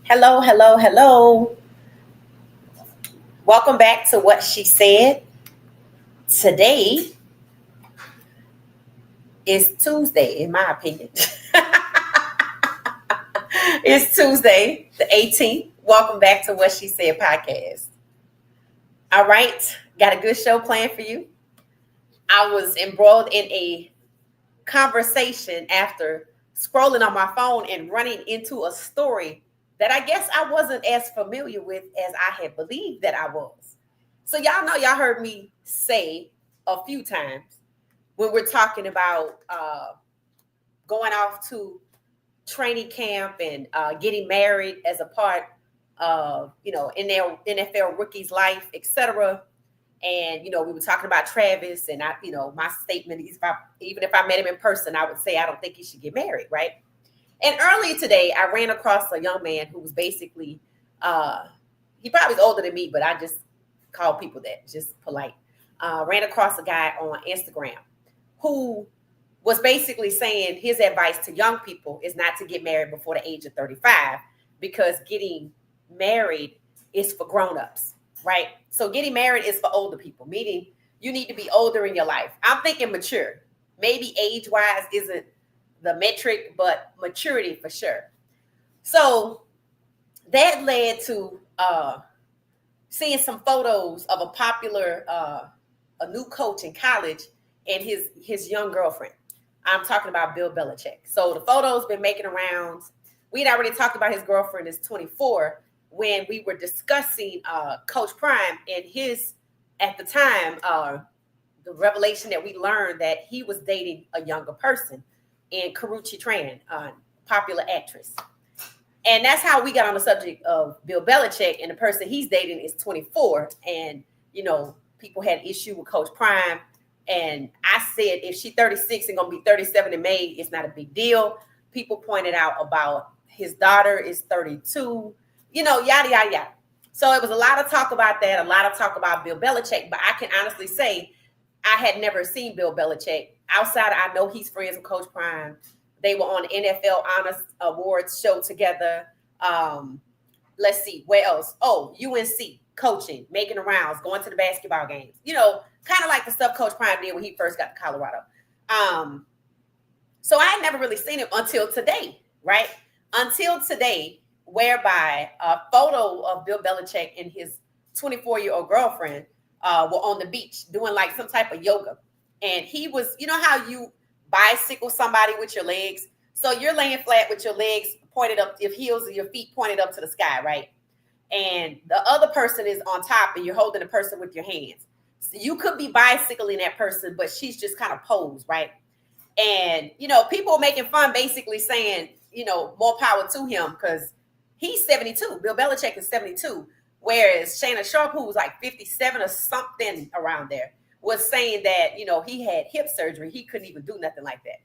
Hello, hello, hello. Welcome back to What She Said. Today is Tuesday, in my opinion. It's Tuesday, the 18th. Welcome back to What She Said podcast. All right, got a good show planned for you. I was embroiled in a conversation after scrolling on my phone and running into a story that I guess I wasn't as familiar with as I had believed that I was. So, y'all know, y'all heard me say a few times when we're talking about going off to training camp and getting married as a part of, in their NFL rookie's life, etc. And we were talking about Travis, and my statement is, even if I met him in person, I would say I don't think he should get married, right? And earlier today, I ran across a young man who was basically, he probably was older than me, but I just call people that, just polite. Ran across a guy on Instagram who was basically saying his advice to young people is not to get married before the age of 35 because getting married is for grown-ups, right? So getting married is for older people, meaning you need to be older in your life. I'm thinking mature. Maybe age-wise isn't the metric, but maturity for sure. So that led to seeing some photos of a popular a new coach in college and his young girlfriend. I'm talking about Bill Belichick. So the photos been making rounds. We'd already talked about his girlfriend is 24 when we were discussing Coach Prime and his, at the time, the revelation that we learned that he was dating a younger person in Karuchi Tran, popular actress. And that's how we got on the subject of Bill Belichick, and the person he's dating is 24. And, people had issue with Coach Prime. And I said, if she's 36 and going to be 37 in May, it's not a big deal. People pointed out about his daughter is 32, yada, yada, yada. So it was a lot of talk about that, a lot of talk about Bill Belichick. But I can honestly say I had never seen Bill Belichick. Outside, I know he's friends with Coach Prime. They were on the NFL Honors Awards show together. Let's see, where else? Oh, UNC coaching, making the rounds, going to the basketball games. Kind of like the stuff Coach Prime did when he first got to Colorado. So I had never really seen him until today, right? Until today, whereby a photo of Bill Belichick and his 24-year-old girlfriend were on the beach doing like some type of yoga. And he was, how you bicycle somebody with your legs? So you're laying flat with your legs pointed up, your heels and your feet pointed up to the sky, right? And the other person is on top and you're holding the person with your hands. So you could be bicycling that person, but she's just kind of posed, right? And, people making fun, basically saying, more power to him because he's 72. Bill Belichick is 72. Whereas Shannon Sharp, who was like 57 or something around there, was saying that, he had hip surgery. He couldn't even do nothing like that.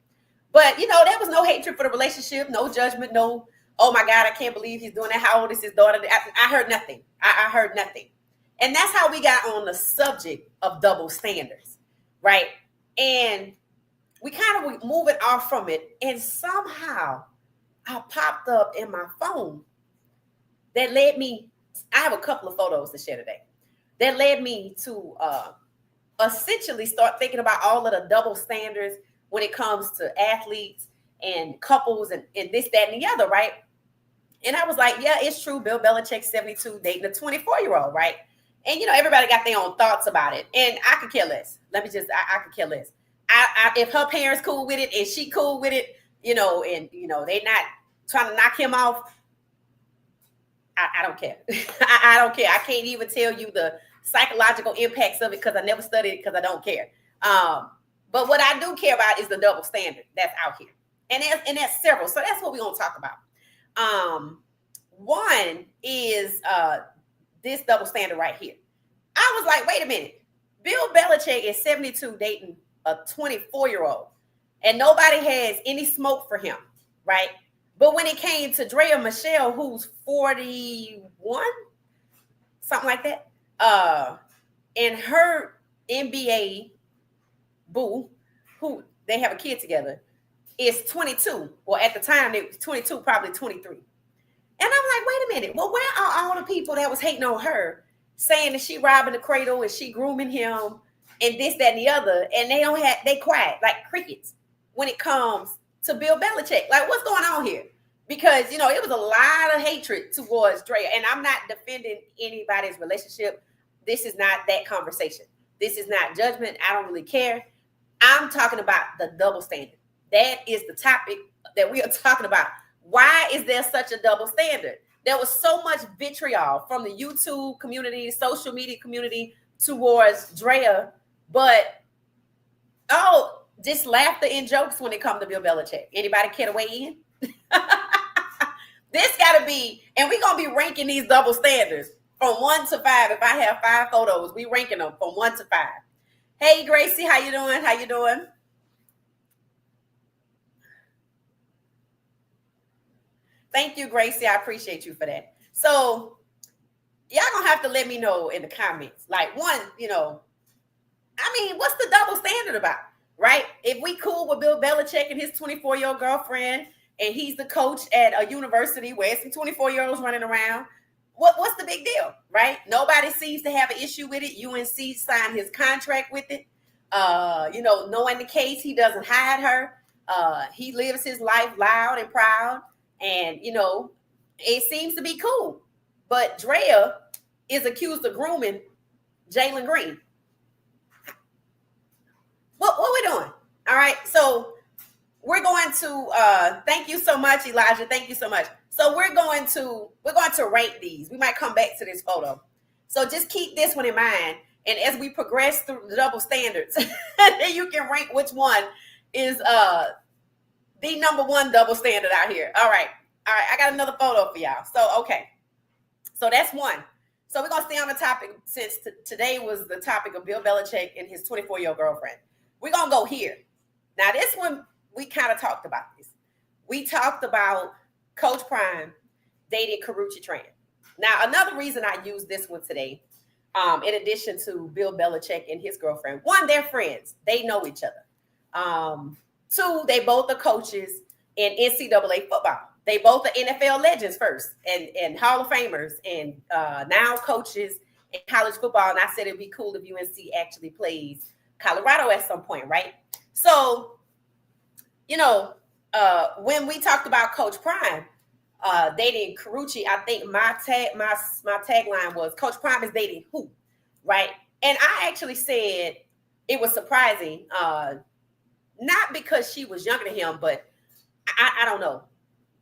But, there was no hatred for the relationship, no judgment, no, oh my God, I can't believe he's doing that. How old is his daughter? I heard nothing. I heard nothing. And that's how we got on the subject of double standards, right? And we kind of moving off from it. And somehow I popped up in my phone that led me, I have a couple of photos to share today, that led me to essentially start thinking about all of the double standards when it comes to athletes and couples and this, that, and the other, right? And I was like, yeah, it's true. Bill Belichick, 72, dating a 24-year-old, right? And, everybody got their own thoughts about it. And I could care less. I could care less. If her parents cool with it and she cool with it, they not trying to knock him off, I don't care. I don't care. I can't even tell you the psychological impacts of it because I never studied it because I don't care. But what I do care about is the double standard that's out here. And that's several. So that's what we're going to talk about. One is this double standard right here. I was like, wait a minute. Bill Belichick is 72 dating a 24-year-old. And nobody has any smoke for him, right? But when it came to Drea Michelle, who's 41, something like that, and her NBA boo, who they have a kid together, is 22. Well, at the time, it was 22, probably 23. And I'm like, wait a minute. Well, where are all the people that was hating on her, saying that she robbing the cradle and she grooming him and this, that, and the other, and they quiet like crickets when it comes to Bill Belichick. Like, what's going on here? Because it was a lot of hatred towards Drea, and I'm not defending anybody's relationship. This is not that conversation. This is not judgment. I don't really care. I'm talking about the double standard. That is the topic that we are talking about. Why is there such a double standard? There was so much vitriol from the YouTube community, social media community towards Drea, but just laughter and jokes when it comes to Bill Belichick. Anybody care to weigh in? This got to be, and we're going to be ranking these double standards from 1 to 5. If I have 5 photos, we ranking them from 1 to 5. Hey, Gracie, how you doing? How you doing? Thank you, Gracie. I appreciate you for that. So y'all going to have to let me know in the comments. Like, one, what's the double standard about, right? If we cool with Bill Belichick and his 24-year-old girlfriend, and he's the coach at a university where some 24-year-olds running around, what's the big deal, right? Nobody seems to have an issue with it. UNC signed his contract with it. Knowing the case, he doesn't hide her. He lives his life loud and proud, and, it seems to be cool. But Drea is accused of grooming Jalen Green. What we doing? All right, so we're going to thank you so much, Elijah. Thank you so much. So we're going to rate these. We might come back to this photo. So just keep this one in mind. And as we progress through the double standards, then you can rank which one is the number one double standard out here. All right. I got another photo for y'all. So okay. So that's one. So we're gonna stay on the topic since today was the topic of Bill Belichick and his 24-year-old girlfriend. We're gonna go here. Now this one, we kind of talked about this. We talked about Coach Prime dating Carucci Tran. Now, another reason I use this one today, in addition to Bill Belichick and his girlfriend, one, they're friends. They know each other. Two, they both are coaches in NCAA football. They both are NFL legends first and Hall of Famers and now coaches in college football. And I said it'd be cool if UNC actually plays Colorado at some point, right? So, when we talked about Coach Prime dating Carucci, I think my tagline was Coach Prime is dating who, right? And I actually said it was surprising, not because she was younger than him, but I don't know.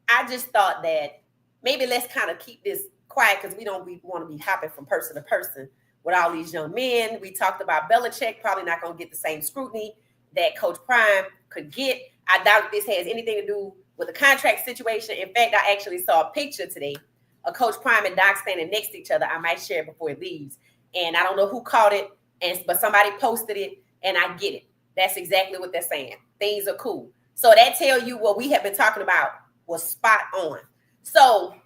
I just thought that maybe let's kind of keep this quiet because we want to be hopping from person to person with all these young men. We talked about Belichick probably not going to get the same scrutiny that Coach Prime could get. I doubt this has anything to do with the contract situation. In fact, I actually saw a picture today of Coach Prime and Doc standing next to each other. I might share it before it leaves. And I don't know who caught it, but somebody posted it, and I get it. That's exactly what they're saying. Things are cool. So that tell you what we have been talking about was spot on. So,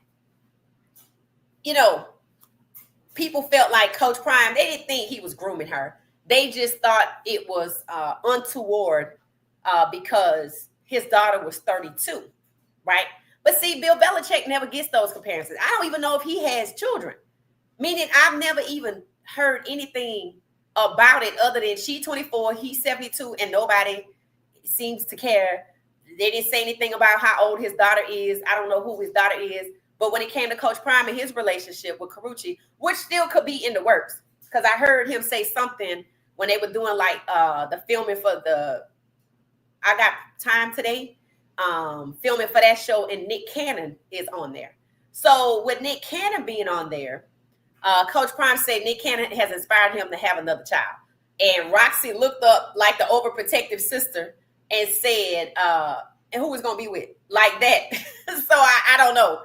people felt like Coach Prime, they didn't think he was grooming her. They just thought it was untoward because his daughter was 32, right? But see, Bill Belichick never gets those comparisons. I don't even know if he has children, meaning I've never even heard anything about it other than she 24, he's 72, and nobody seems to care. They didn't say anything about how old his daughter is. I don't know who his daughter is. But when it came to Coach Prime and his relationship with Carucci, which still could be in the works, because I heard him say something when they were doing like the filming for the I Got Time Today, filming for that show, and Nick Cannon is on there. So with Nick Cannon being on there, Coach Prime said Nick Cannon has inspired him to have another child. And Roxy looked up like the overprotective sister and said, and who was going to be with? Like that. So I don't know.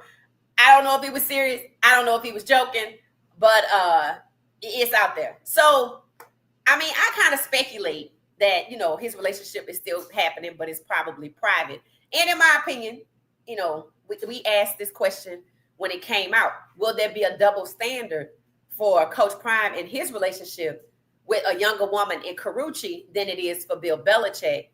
I don't know if he was serious. I don't know if he was joking, but it's out there. So, I kind of speculate that, his relationship is still happening, but it's probably private. And in my opinion, we asked this question when it came out. Will there be a double standard for Coach Prime and his relationship with a younger woman in Carucci than it is for Bill Belichick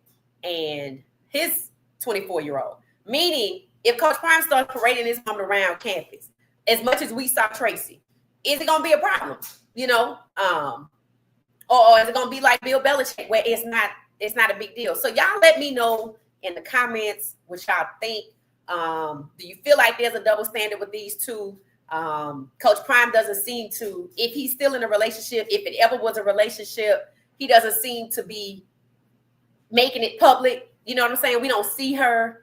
and his 24-year-old? Meaning, if Coach Prime starts parading his mom around campus, as much as we saw Tracy, is it gonna be a problem? You know, or is it gonna be like Bill Belichick, where it's not a big deal? So y'all let me know in the comments what y'all think. Do you feel like there's a double standard with these two? Coach Prime doesn't seem to, if he's still in a relationship, if it ever was a relationship, he doesn't seem to be making it public. You know what I'm saying? We don't see her,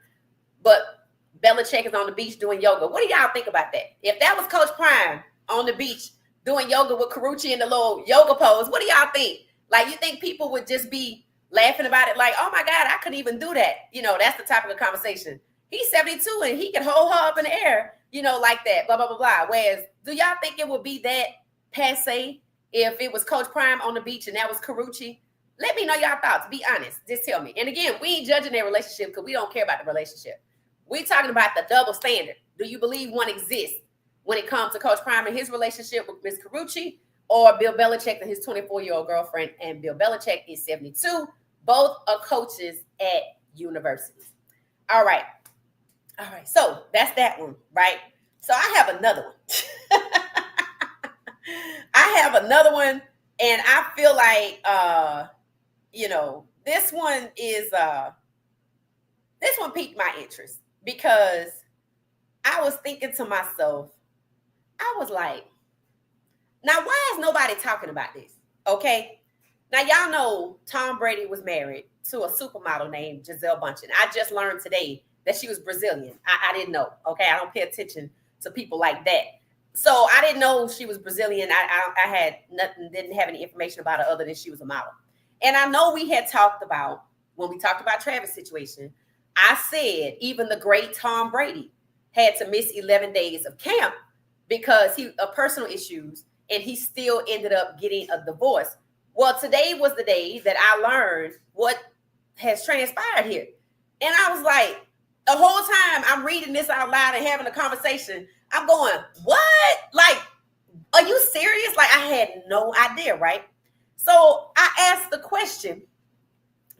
but Belichick is on the beach doing yoga. What do y'all think about that? If that was Coach Prime on the beach doing yoga with Carucci in the little yoga pose, what do y'all think? Like, you think people would just be laughing about it like, oh my God, I couldn't even do that? You know, that's the topic of conversation. He's 72 and he can hold her up in the air, you know, like that, blah, blah, blah, blah. Whereas, do y'all think it would be that passe if it was Coach Prime on the beach and that was Carucci? Let me know y'all thoughts. Be honest. Just tell me. And again, we ain't judging their relationship because we don't care about the relationship. We're talking about the double standard. Do you believe one exists when it comes to Coach Prime and his relationship with Ms. Carucci, or Bill Belichick and his 24-year-old girlfriend? And Bill Belichick is 72. Both are coaches at universities. All right. So that's that one, right? So I have another one. I have another one, and I feel like, this one piqued my interest because I was thinking to myself, I was like, now why is nobody talking about this? Okay. Now y'all know Tom Brady was married to a supermodel named Gisele Bündchen. I just learned today that she was Brazilian. I didn't know. Okay. I don't pay attention to people like that. So I didn't know she was Brazilian. I had nothing, didn't have any information about her other than she was a model. And I know we had talked about, when we talked about Travis' situation, I said even the great Tom Brady had to miss 11 days of camp because of personal issues, and he still ended up getting a divorce. Well, today was the day that I learned what has transpired here. And I was like, the whole time I'm reading this out loud and having a conversation, I'm going, what? Like, are you serious? Like, I had no idea, right? So I asked the question,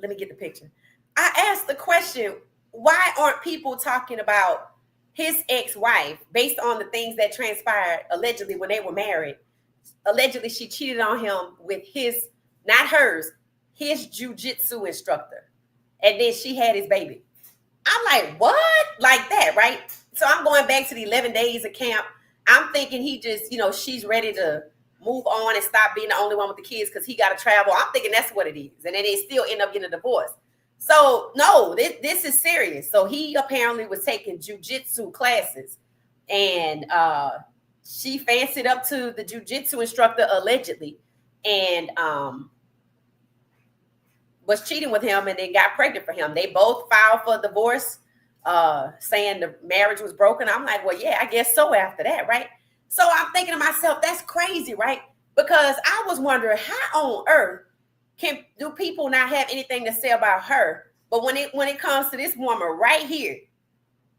let me get the picture. I asked the question, why aren't people talking about his ex-wife based on the things that transpired allegedly when they were married? Allegedly, she cheated on him with his, not hers, his jiu-jitsu instructor. And then she had his baby. I'm like, what? Like that, right? So I'm going back to the 11 days of camp. I'm thinking he just, she's ready to move on and stop being the only one with the kids because he got to travel. I'm thinking that's what it is. And then they still end up getting a divorce. So no, this is serious. So he apparently was taking jiu-jitsu classes, and she fancied up to the jiu-jitsu instructor allegedly, and was cheating with him and then got pregnant for him. They both filed for divorce, saying the marriage was broken. I'm like, well, yeah, I guess so after that, right? So I'm thinking to myself, that's crazy, right? Because I was wondering, how on earth do people not have anything to say about her? But when it comes to this woman right here,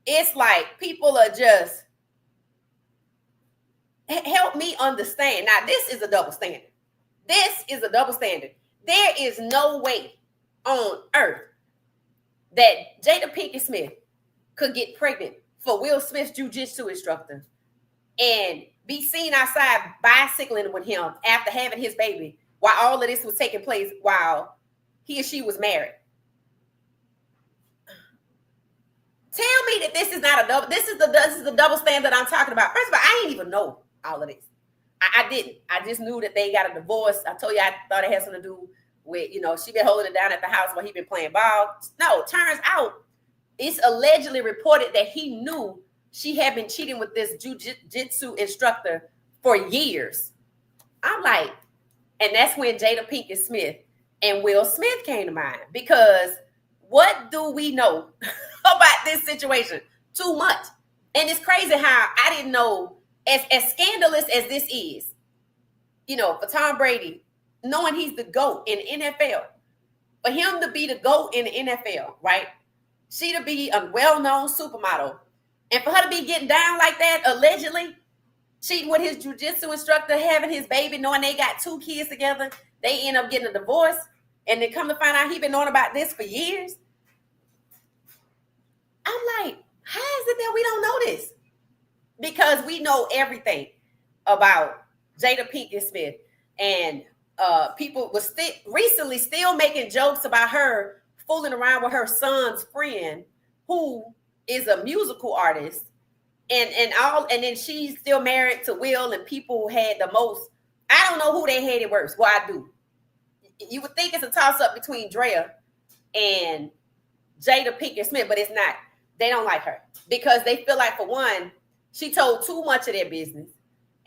it's like people are just, help me understand. Now, this is a double standard. This is a double standard. There is no way on earth that Jada Pinkett Smith could get pregnant for Will Smith's jiu-jitsu instructor and be seen outside bicycling with him after having his baby while all of this was taking place while he or she was married. Tell me that this is not a double. This is the double standard I'm talking about. First of all, I didn't even know all of this. I didn't. I just knew that they got a divorce. I told you I thought it had something to do with, she been holding it down at the house while he been playing ball. No, turns out it's allegedly reported that he knew she had been cheating with this jiu-jitsu instructor for years. I'm like, and that's when Jada Pinkett Smith and Will Smith came to mind, because what do we know about this situation? Too much. And it's crazy how I didn't know, as scandalous as this is, for Tom Brady, knowing he's the GOAT in the NFL, for him to be the GOAT in the NFL, right? She to be a well-known supermodel, and for her to be getting down like that, allegedly cheating with his jiu-jitsu instructor, having his baby, knowing they got 2 kids together, they end up getting a divorce, and then come to find out he been knowing about this for years. I'm like, how is it because we know everything about Jada Pinkett Smith, and people was recently still making jokes about her fooling around with her son's friend, who is a musical artist, and then she's still married to Will, and people had the most. I don't know who they hated worse. Well, I do. You would think it's a toss up between Drea and Jada Pinkett Smith, but it's not. They don't like her because they feel like, for one, she told too much of their business.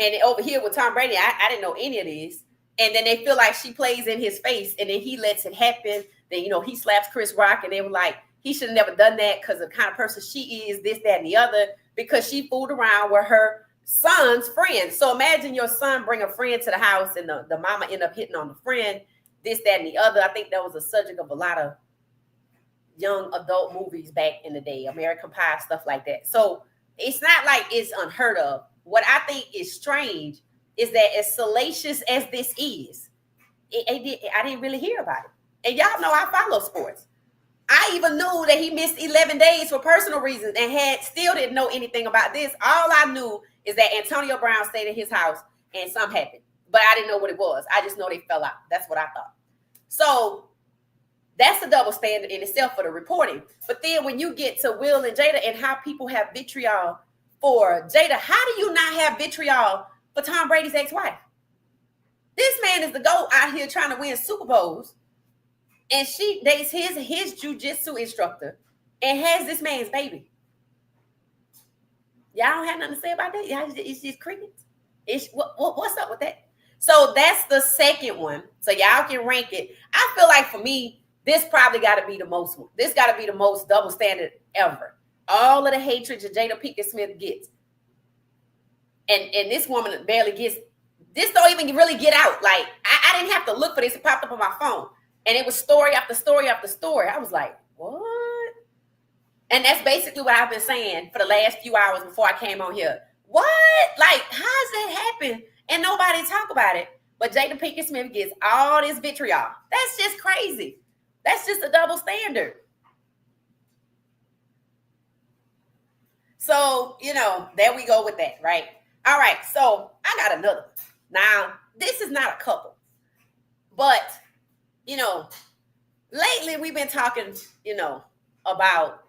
And over here with Tom Brady, I didn't know any of this. And then they feel like she plays in his face, and then he lets it happen. Then, he slaps Chris Rock, and they were like, he should have never done that because of the kind of person she is, this, that, and the other, because she fooled around with her son's friend. So imagine your son bring a friend to the house, and the mama end up hitting on the friend, this, that, and the other. I think that was a subject of a lot of young adult movies back in the day, American Pie, stuff like that. So it's not like it's unheard of. What I think is strange is that as salacious as this is, I didn't really hear about it. And y'all know I follow sports. I even knew that he missed 11 days for personal reasons and still didn't know anything about this. All I knew is that Antonio Brown stayed at his house and something happened. But I didn't know what it was. I just know they fell out. That's what I thought. So that's a double standard in itself for the reporting. But then when you get to Will and Jada and how people have vitriol for Jada, how do you not have vitriol for Tom Brady's ex-wife? This man is the GOAT out here trying to win Super Bowls. And she dates his jiu-jitsu instructor and has this man's baby. Y'all don't have nothing to say about that? It's just crickets. What's up with that? So that's the second one. So y'all can rank it. I feel like for me, this probably got to be the most one. This got to be the most double standard ever. All of the hatred that Jada Pinkett Smith gets. And this woman barely gets, this don't even really get out. Like, I didn't have to look for this. It popped up on my phone. And it was story after story after story. I was like, what? And that's basically what I've been saying for the last few hours before I came on here. What? Like, how does that happen? And nobody talk about it. But Jada Pinkett Smith gets all this vitriol. That's just crazy. That's just a double standard. So, there we go with that, right? All right, so I got another. Now, this is not a couple. But, lately we've been talking, about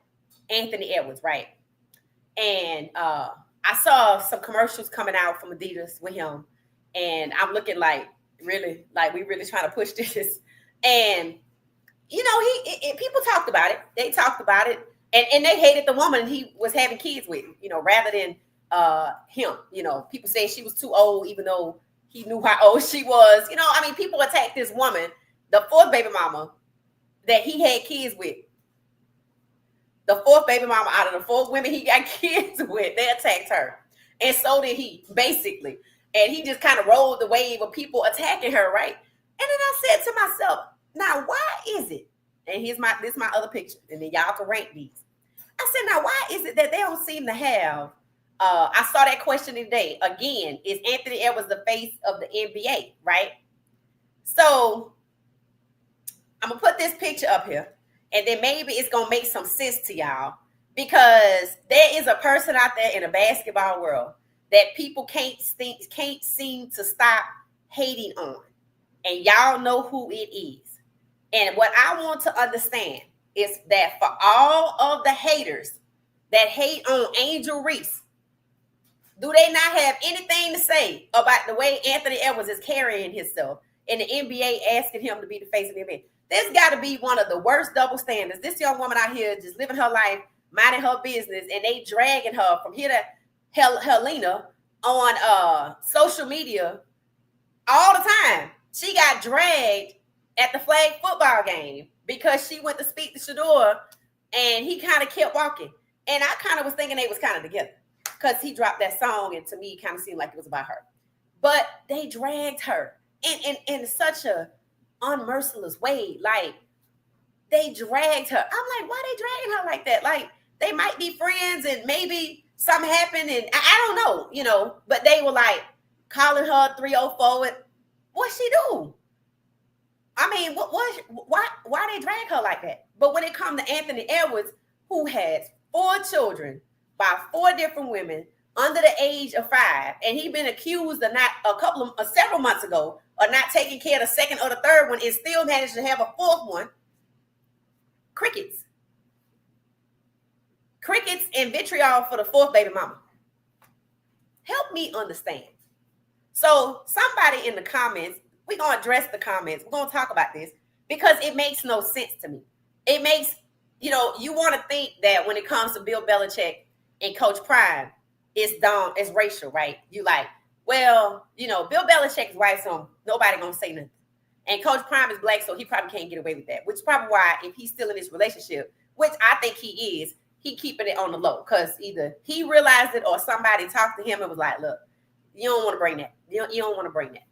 Anthony Edwards, right? And I saw some commercials coming out from Adidas with him. And I'm looking like, really, like we really trying to push this. And, people talked about it. They talked about it. And they hated the woman he was having kids with, rather than him. People say she was too old, even though he knew how old she was. People attacked this woman, the fourth baby mama that he had kids with. The fourth baby mama out of the four women he got kids with, they attacked her. And so did he, basically. And he just kind of rolled the wave of people attacking her, right? And then I said to myself, now, why is it? And this is my other picture. And then y'all can rank these. I said, now, why is it that they don't seem to have, I saw that question today. Again, is Anthony Edwards the face of the NBA, right? So I'm going to put this picture up here. And then maybe it's going to make some sense to y'all. Because there is a person out there in the basketball world that people can't seem to stop hating on. And y'all know who it is. And what I want to understand is that for all of the haters that hate on Angel Reese, do they not have anything to say about the way Anthony Edwards is carrying himself and the NBA asking him to be the face of the NBA? This got to be one of the worst double standards. This young woman out here just living her life, minding her business, and they dragging her from here to Helena on social media all the time. She got dragged at the flag football game because she went to speak to Shador, and he kind of kept walking. And I kind of was thinking they was kind of together because he dropped that song, and to me, it kind of seemed like it was about her. But they dragged her in such a unmerciless way. Like, they dragged her. I'm like, why they dragging her like that? Like, they might be friends and maybe something happened, and I don't know, but they were like calling her 304. What she do? I mean, why they drag her like that? But when it comes to Anthony Edwards, who has 4 children by 4 different women, under the age of 5, and he been accused of not several months ago of not taking care of the second or the third one, and still managed to have a fourth one. Crickets and vitriol for the fourth baby mama. Help me understand. So somebody in the comments, we're going to address the comments. We're going to talk about this because it makes no sense to me. It makes, you want to think that when it comes to Bill Belichick and Coach Prime, it's racial, right? You like, well, Bill Belichick is white, so nobody going to say nothing. And Coach Prime is black, so he probably can't get away with that, which is probably why if he's still in this relationship, which I think he is, he keeping it on the low because either he realized it or somebody talked to him and was like, look, you don't want to bring that. You don't want to bring that.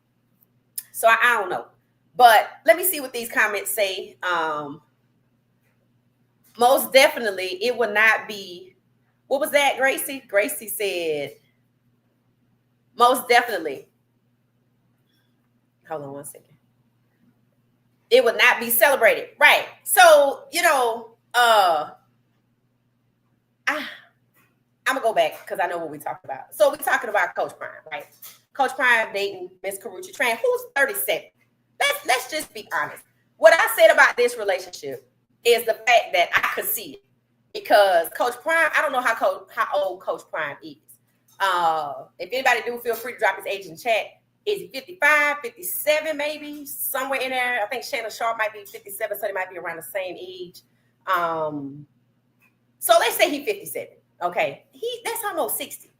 So I don't know. But let me see what these comments say. Most definitely, it would not be. What was that, Gracie? Gracie said, most definitely. Hold on one second. It would not be celebrated. Right. So, I'm going to go back because I know what we're talking about. So we're talking about Coach Prime, right? Coach Prime dating Miss Karuchi Tran, who's 37. Let's just be honest. What I said about this relationship is the fact that I could see it. Because Coach Prime, I don't know how old Coach Prime is. If anybody do, feel free to drop his age in chat. Is he 55, 57 maybe? Somewhere in there. I think Shannon Sharp might be 57, so they might be around the same age. So let's say he's 57. Okay. That's almost 60.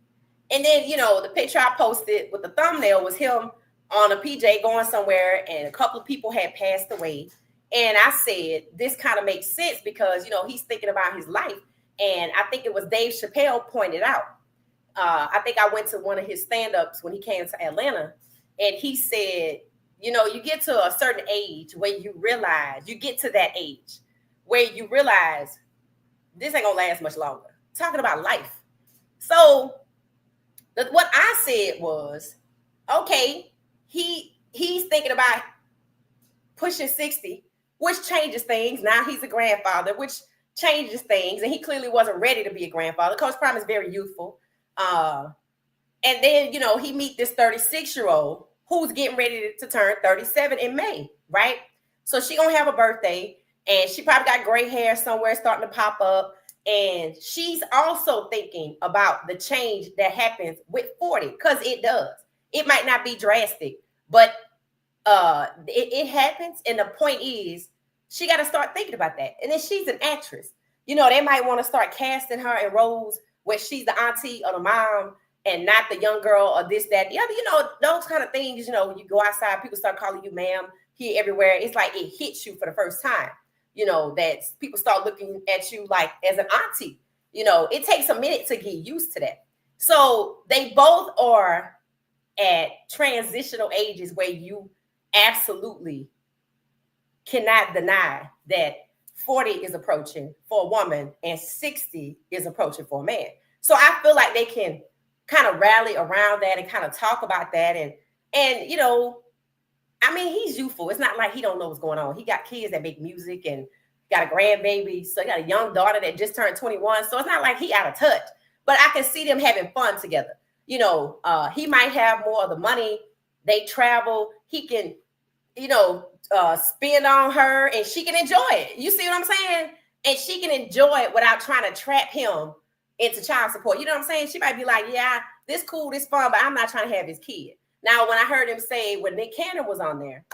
And then, the picture I posted with the thumbnail was him on a PJ going somewhere, and a couple of people had passed away. And I said, this kind of makes sense because, he's thinking about his life. And I think it was Dave Chappelle pointed out. I think I went to one of his stand-ups when he came to Atlanta. And he said, you get to a certain age where you get to that age where you realize this ain't going to last much longer. Talking about life. So what I said was, okay, he's thinking about pushing 60, which changes things. Now he's a grandfather, which changes things. And he clearly wasn't ready to be a grandfather. Coach Prime is very youthful. And then, he meet this 36-year-old who's getting ready to turn 37 in May, right? So she gonna have a birthday, and she probably got gray hair somewhere starting to pop up. And she's also thinking about the change that happens with 40, because it does. It might not be drastic, but it happens. And the point is, she got to start thinking about that. And then she's an actress. They might want to start casting her in roles where she's the auntie or the mom and not the young girl or this, that, the other. Those kind of things, you go outside, people start calling you ma'am here, everywhere. It's like it hits you for the first time. That people start looking at you like as an auntie. It takes a minute to get used to that. So they both are at transitional ages where you absolutely cannot deny that 40 is approaching for a woman and 60 is approaching for a man. So I feel like they can kind of rally around that and kind of talk about that. And he's youthful. It's not like he don't know what's going on. He got kids that make music and got a grandbaby. So he got a young daughter that just turned 21. So it's not like he out of touch. But I can see them having fun together. He might have more of the money. They travel. He can, spend on her and she can enjoy it. You see what I'm saying? And she can enjoy it without trying to trap him into child support. You know what I'm saying? She might be like, yeah, this cool, this fun, but I'm not trying to have his kid. Now, when I heard him say when Nick Cannon was on there,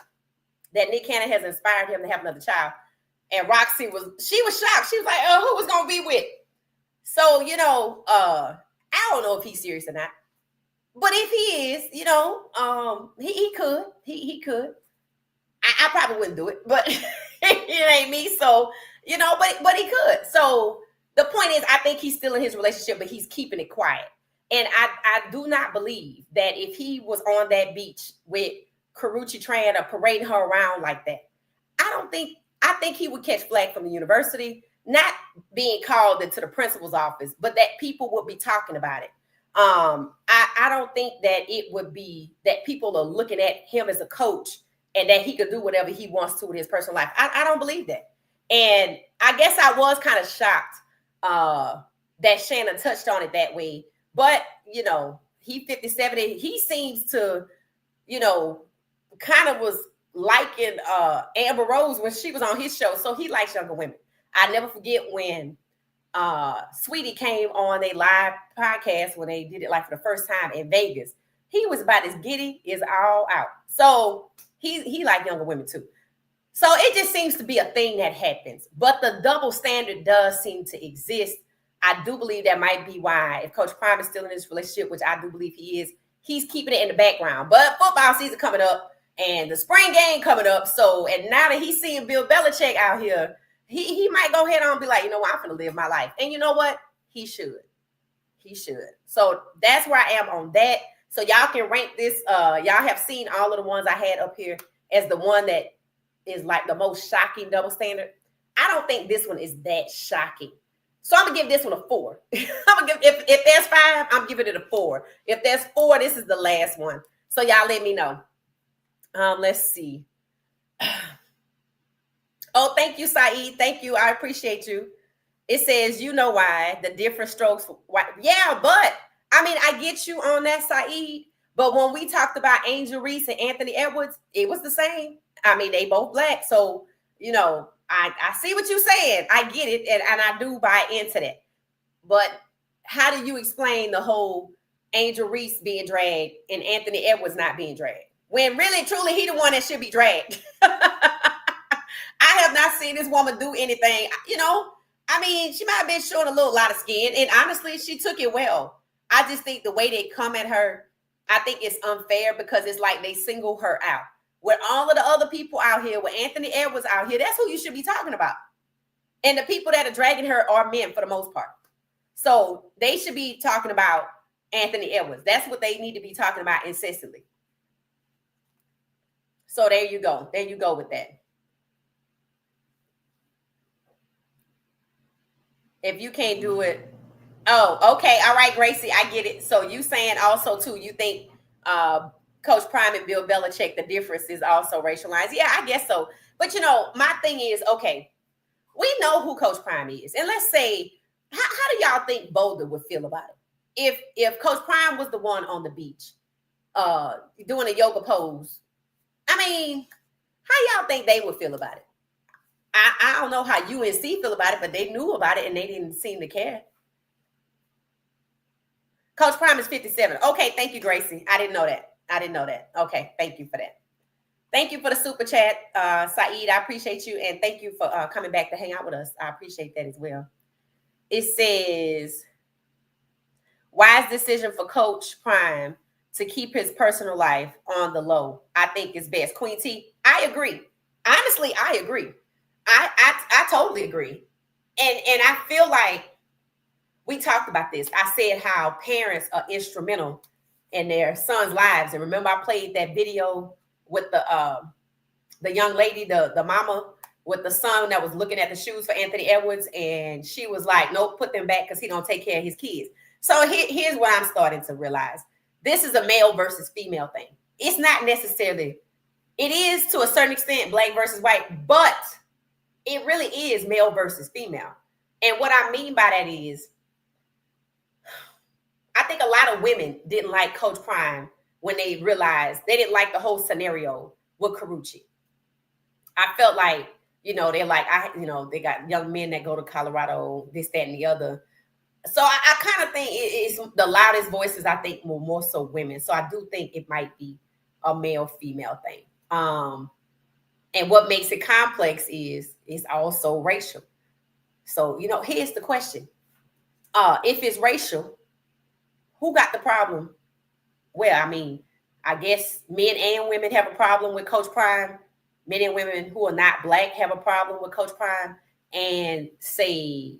that Nick Cannon has inspired him to have another child, and Roxy was shocked. She was like, who was going to be with? So, I don't know if he's serious or not. But if he is, he could. He could. I probably wouldn't do it, but it ain't me. So, but he could. So the point is, I think he's still in his relationship, but he's keeping it quiet. And I do not believe that if he was on that beach with Karuchi Tran or parading her around like that, I think he would catch flack from the university, not being called into the principal's office, but that people would be talking about it. I don't think that it would be that people are looking at him as a coach and that he could do whatever he wants to with his personal life. I don't believe that. And I guess I was kind of shocked that Shannon touched on it that way But, you know, he 57 and he seems to, you know, kind of was liking Amber Rose when she was on his show. So he likes younger women. I never forget when Sweetie came on a live podcast when they did it like for the first time in Vegas. He was about as giddy as all out. So he liked younger women too. So it just seems to be a thing that happens. But the double standard does seem to exist. I do believe that might be why, if Coach Prime is still in this relationship, which I do believe he is, he's keeping it in the background. But football season coming up and the spring game coming up. So, and now that he's seeing Bill Belichick out here, he might go ahead on and be like, you know what, I'm going to live my life. And you know what? He should. He should. So that's where I am on that. So y'all can rank this. Y'all have seen all of the ones I had up here as the one that is like the most shocking double standard. I don't think this one is that shocking. So I'm gonna give this one a 4. I'm gonna give if there's 5, I'm giving it a 4. If there's 4, this is the last one. So y'all let me know. Let's see. Oh, thank you, Saeed. Thank you. I appreciate you. It says, you know why the different strokes. Why, yeah, but I mean, I get you on that, Saeed. But when we talked about Angel Reese and Anthony Edwards, it was the same. I mean, they both black. So, you know, I see what you're saying. I get it. And I do buy into that. But how do you explain the whole Angel Reese being dragged and Anthony Edwards not being dragged? When really, truly, he the one that should be dragged. I have not seen this woman do anything. You know, I mean, she might have been showing a lot of skin. And honestly, she took it well. I just think the way they come at her, I think it's unfair because it's like they single her out. With all of the other people out here, with Anthony Edwards out here, that's who you should be talking about. And the people that are dragging her are men for the most part. So they should be talking about Anthony Edwards. That's what they need to be talking about incessantly. So there you go. There you go with that. If you can't do it. Oh, okay. All right, Gracie, I get it. So you saying also too, you think Coach Prime and Bill Belichick, the difference is also racial lines. Yeah, I guess so. But you know, my thing is, okay, we know who Coach Prime is. And let's say, how do y'all think Boulder would feel about it? If Coach Prime was the one on the beach doing a yoga pose, I mean, how y'all think they would feel about it? I don't know how UNC feel about it, but they knew about it and they didn't seem to care. Coach Prime is 57. Okay, thank you, Gracie. I didn't know that. Okay, thank you for that. Thank you for the super chat, Saeed. I appreciate you. And thank you for coming back to hang out with us. I appreciate that as well. It says, wise decision for Coach Prime to keep his personal life on the low. I think is best. Queen T, I agree. Honestly, I agree. I totally agree. And I feel like we talked about this. I said how parents are instrumental in their sons' lives. And remember, I played that video with the young lady, the mama with the son that was looking at the shoes for Anthony Edwards, and she was like, "Nope, put them back because he don't take care of his kids." So here's what I'm starting to realize: this is a male versus female thing. It's not necessarily. It is to a certain extent black versus white, but it really is male versus female. And what I mean by that is, I think a lot of women didn't like Coach Prime when they realized they didn't like the whole scenario with Carucci. I felt like, you know, they're like, they got young men that go to Colorado, this, that, and the other. So I kind of think it's the loudest voices, I think, more so women. So I do think it might be a male-female thing. And what makes it complex is it's also racial. So, you know, here's the question. If it's racial, who got the problem? Well, I mean, I guess men and women have a problem with Coach Prime. Men and women who are not black have a problem with Coach Prime. And say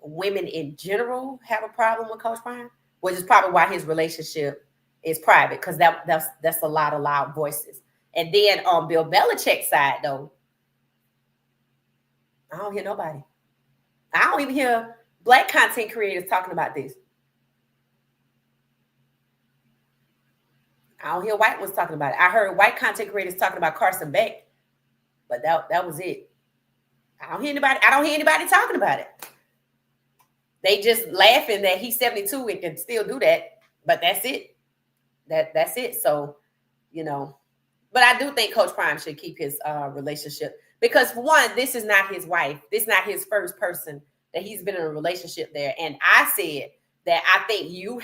women in general have a problem with Coach Prime, which is probably why his relationship is private, because that's a lot of loud voices. And then on Bill Belichick's side, though, I don't hear nobody. I don't even hear black content creators talking about this. I don't hear white ones talking about it. I heard white content creators talking about Carson Beck, but that was it. I don't hear anybody talking about it. They just laughing that he's 72 and can still do that, but that's it. That's it. So, you know, but I do think Coach Prime should keep his relationship because for one, this is not his wife. This is not his first person that he's been in a relationship there. And I said that I think you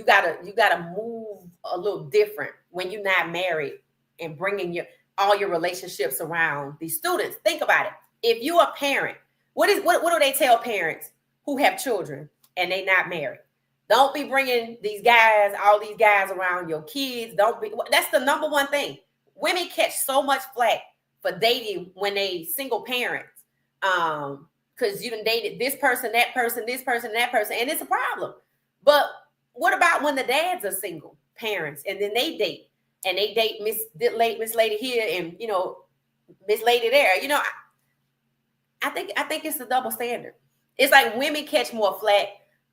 gotta move a little different when you're not married and bringing all your relationships around these students. Think about it. If you're a parent, what do they tell parents who have children and they not married? Don't be bringing all these guys around your kids. That's the number one thing. Women catch so much flack for dating when they single parents. Because you done dated this person, that person, this person, that person, and it's a problem. But what about when the dads are single parents and then they date and they date Miss Lady here and Miss Lady there? I think it's a double standard. It's like women catch more flack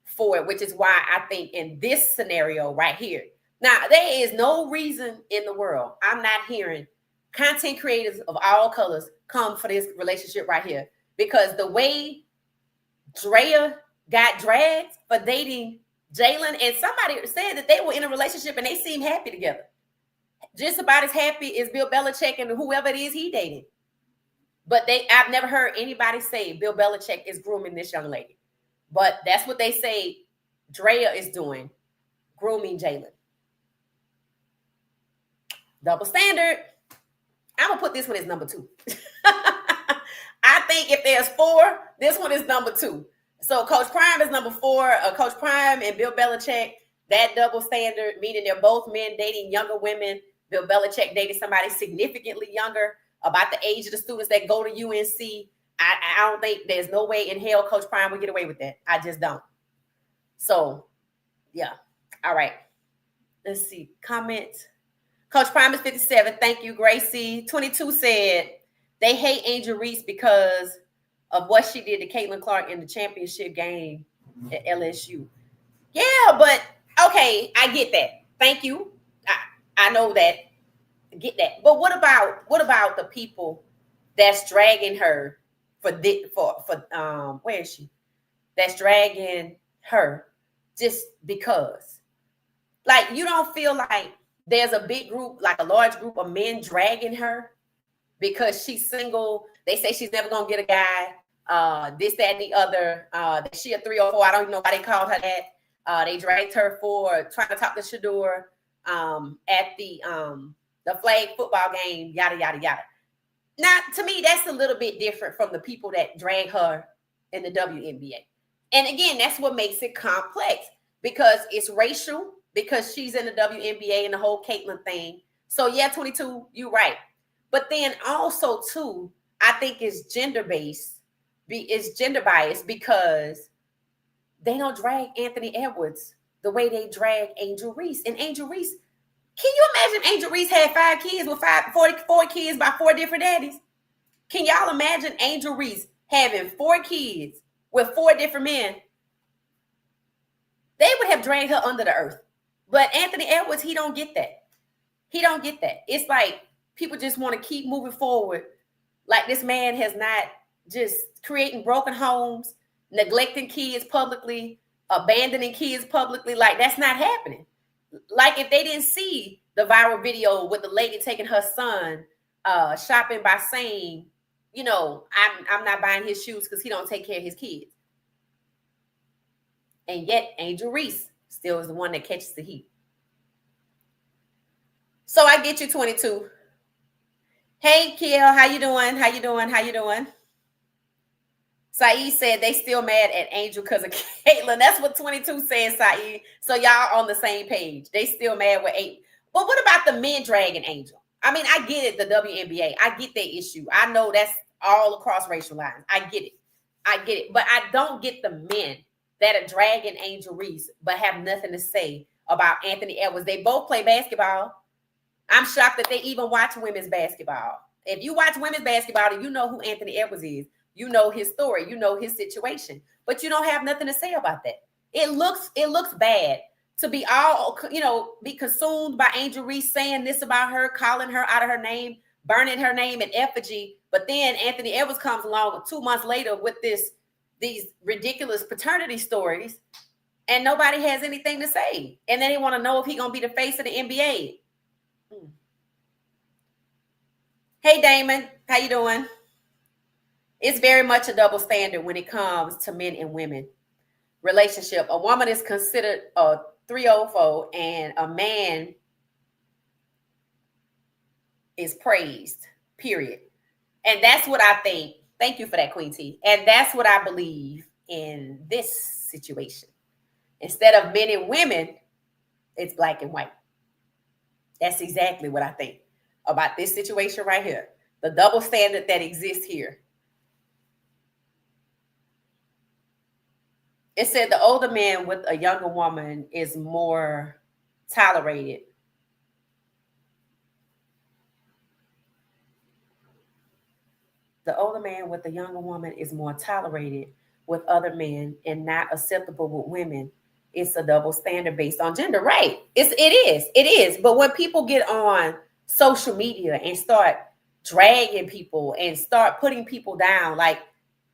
for it, which is why I think in this scenario right here. Now, there is no reason in the world I'm not hearing content creators of all colors come for this relationship right here. Because the way Drea got dragged for dating Jalen, and somebody said that they were in a relationship and they seem happy together. Just about as happy as Bill Belichick and whoever it is he dated. But I've never heard anybody say Bill Belichick is grooming this young lady. But that's what they say Drea is doing, grooming Jalen. Double standard. I'm going to put this one as number 2. I think if there's 4, this one is number 2. So Coach Prime is number 4. Coach Prime and Bill Belichick, that double standard, meaning they're both men dating younger women. Bill Belichick dated somebody significantly younger, about the age of the students that go to UNC. I don't think there's no way in hell Coach Prime would get away with that. I just don't. So, yeah. All right. Let's see. Comments. Coach Prime is 57. Thank you, Gracie. 22 said they hate Angel Reese because of what she did to Caitlin Clark in the championship game at LSU. Yeah, but okay, I get that. Thank you. I know that. Get that. But what about the people that's dragging her for where is she? That's dragging her just because. Like, you don't feel like there's a big group, like a large group of men dragging her because she's single. They say she's never gonna get a guy. This, that, and the other. She a 304. I don't even know why they called her that. They dragged her for trying to talk to Shador at the flag football game, yada, yada, yada. Now, to me, that's a little bit different from the people that drag her in the WNBA. And again, that's what makes it complex because it's racial, because she's in the WNBA and the whole Caitlin thing. So yeah, 22, you're right. But then also too, I think it's gender-based. It's gender biased because they don't drag Anthony Edwards the way they drag Angel Reese. And Angel Reese, can you imagine Angel Reese had 5 kids with 4 kids by 4 different daddies? Can y'all imagine Angel Reese having 4 kids with 4 different men? They would have dragged her under the earth. But Anthony Edwards, he don't get that. He don't get that. It's like people just want to keep moving forward. Like this man has not just creating broken homes, neglecting kids publicly, abandoning kids publicly. Like that's not happening. Like if they didn't see the viral video with the lady taking her son shopping by saying, I'm not buying his shoes because he don't take care of his kids. And yet Angel Reese still is the one that catches the heat. So I get you 22. Hey, Kiel, how you doing? How you doing? Saeed said they still mad at Angel because of Caitlin. That's what 22 said, Saeed. So y'all on the same page. They still mad with 8. But what about the men dragging Angel? I mean, I get it, the WNBA. I get that issue. I know that's all across racial lines. I get it. But I don't get the men that are dragging Angel Reese but have nothing to say about Anthony Edwards. They both play basketball. I'm shocked that they even watch women's basketball. If you watch women's basketball, you know who Anthony Edwards is. You know his story. You know his situation. But you don't have nothing to say about that. It looks bad to be be consumed by Angel Reese saying this about her, calling her out of her name, burning her name in effigy. But then Anthony Edwards comes along 2 months later with this these ridiculous paternity stories, and nobody has anything to say. And then they want to know if he's going to be the face of the NBA. Hey, Damon, how you doing? It's very much a double standard when it comes to men and women relationship. A woman is considered a 304 and a man is praised, period. And that's what I think. Thank you for that, Queen T. And that's what I believe in this situation. Instead of men and women, it's black and white. That's exactly what I think about this situation right here. The double standard that exists here. It said the older man with a younger woman is more tolerated. The older man with the younger woman is more tolerated with other men and not acceptable with women. It's a double standard based on gender, right? It is. But when people get on social media and start dragging people and start putting people down, like,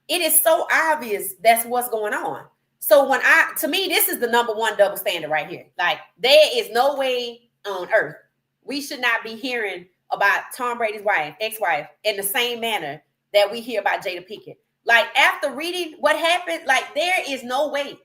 it is so obvious that's what's going on. So to me, this is the number one double standard right here. Like, there is no way on earth we should not be hearing about Tom Brady's ex-wife, in the same manner that we hear about Jada Pinkett. Like, after reading what happened, like, there is no way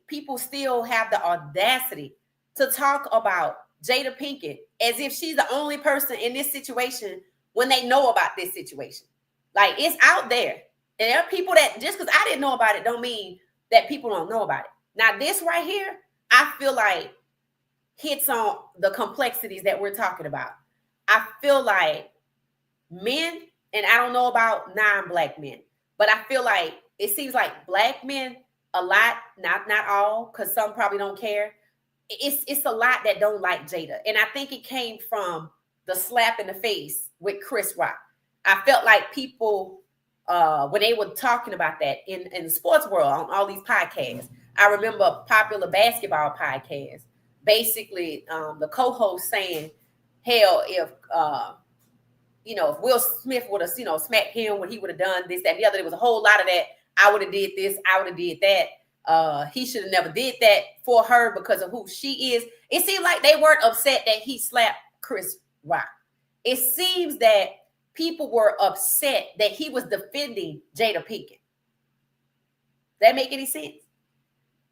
people still have the audacity to talk about Jada Pinkett as if she's the only person in this situation when they know about this situation. Like, it's out there. And there are people that, just because I didn't know about it don't mean that people don't know about it. Now, this right here, I feel like hits on the complexities that we're talking about. I feel like men, and I don't know about non-black men, but I feel like it seems like black men a lot, not all, because some probably don't care. It's a lot that don't like Jada. And I think it came from the slap in the face with Chris Rock. I felt like people, when they were talking about that in the sports world on all these podcasts, I remember a popular basketball podcast, basically the co-host saying, hell, if Will Smith would have, smacked him when he would have done this, that, and the other, there was a whole lot of that. I would have did this, I would have did that. He should have never did that for her because of who she is. It seemed like they weren't upset that he slapped Chris Rock. It seems that people were upset that he was defending Jada Pinkett. That make any sense?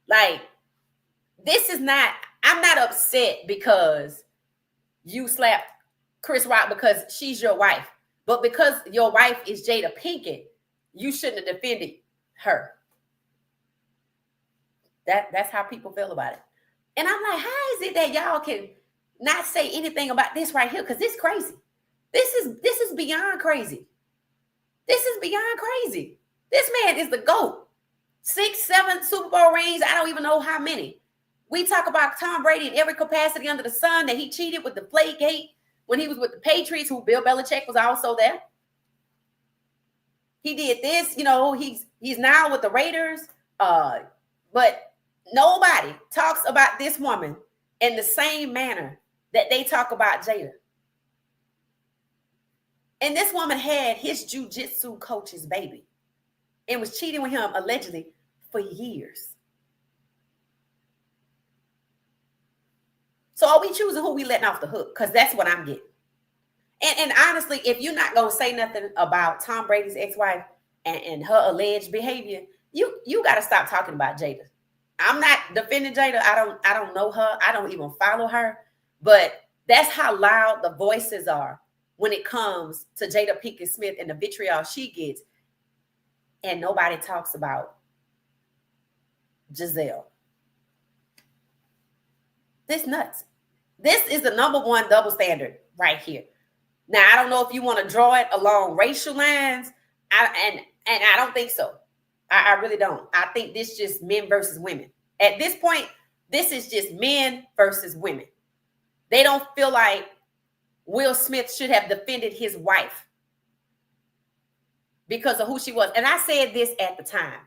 Like, I'm not upset because you slapped Chris Rock because she's your wife. But because your wife is Jada Pinkett, you shouldn't have defended her. That's how people feel about it. And I'm like, how is it that y'all can not say anything about this right here? Because this is crazy. This is beyond crazy. This is beyond crazy. This man is the GOAT. 6, 7 Super Bowl rings. I don't even know how many. We talk about Tom Brady in every capacity under the sun, that he cheated with the Deflategate when he was with the Patriots, who Bill Belichick was also there. He did this, he's now with the Raiders. But nobody talks about this woman in the same manner that they talk about Jada. And this woman had his jiu-jitsu coach's baby and was cheating with him allegedly for years. So are we choosing who we letting off the hook? Because that's what I'm getting. And honestly, if you're not going to say nothing about Tom Brady's ex-wife and her alleged behavior, you got to stop talking about Jada. I'm not defending Jada. I don't know her. I don't even follow her. But that's how loud the voices are when it comes to Jada Pinkett Smith and the vitriol she gets. And nobody talks about Giselle. This nuts. This is the number one double standard right here. Now, I don't know if you want to draw it along racial lines, and I don't think so. I really don't. I think this is just men versus women. At this point, this is just men versus women. They don't feel like Will Smith should have defended his wife because of who she was. And I said this at the time.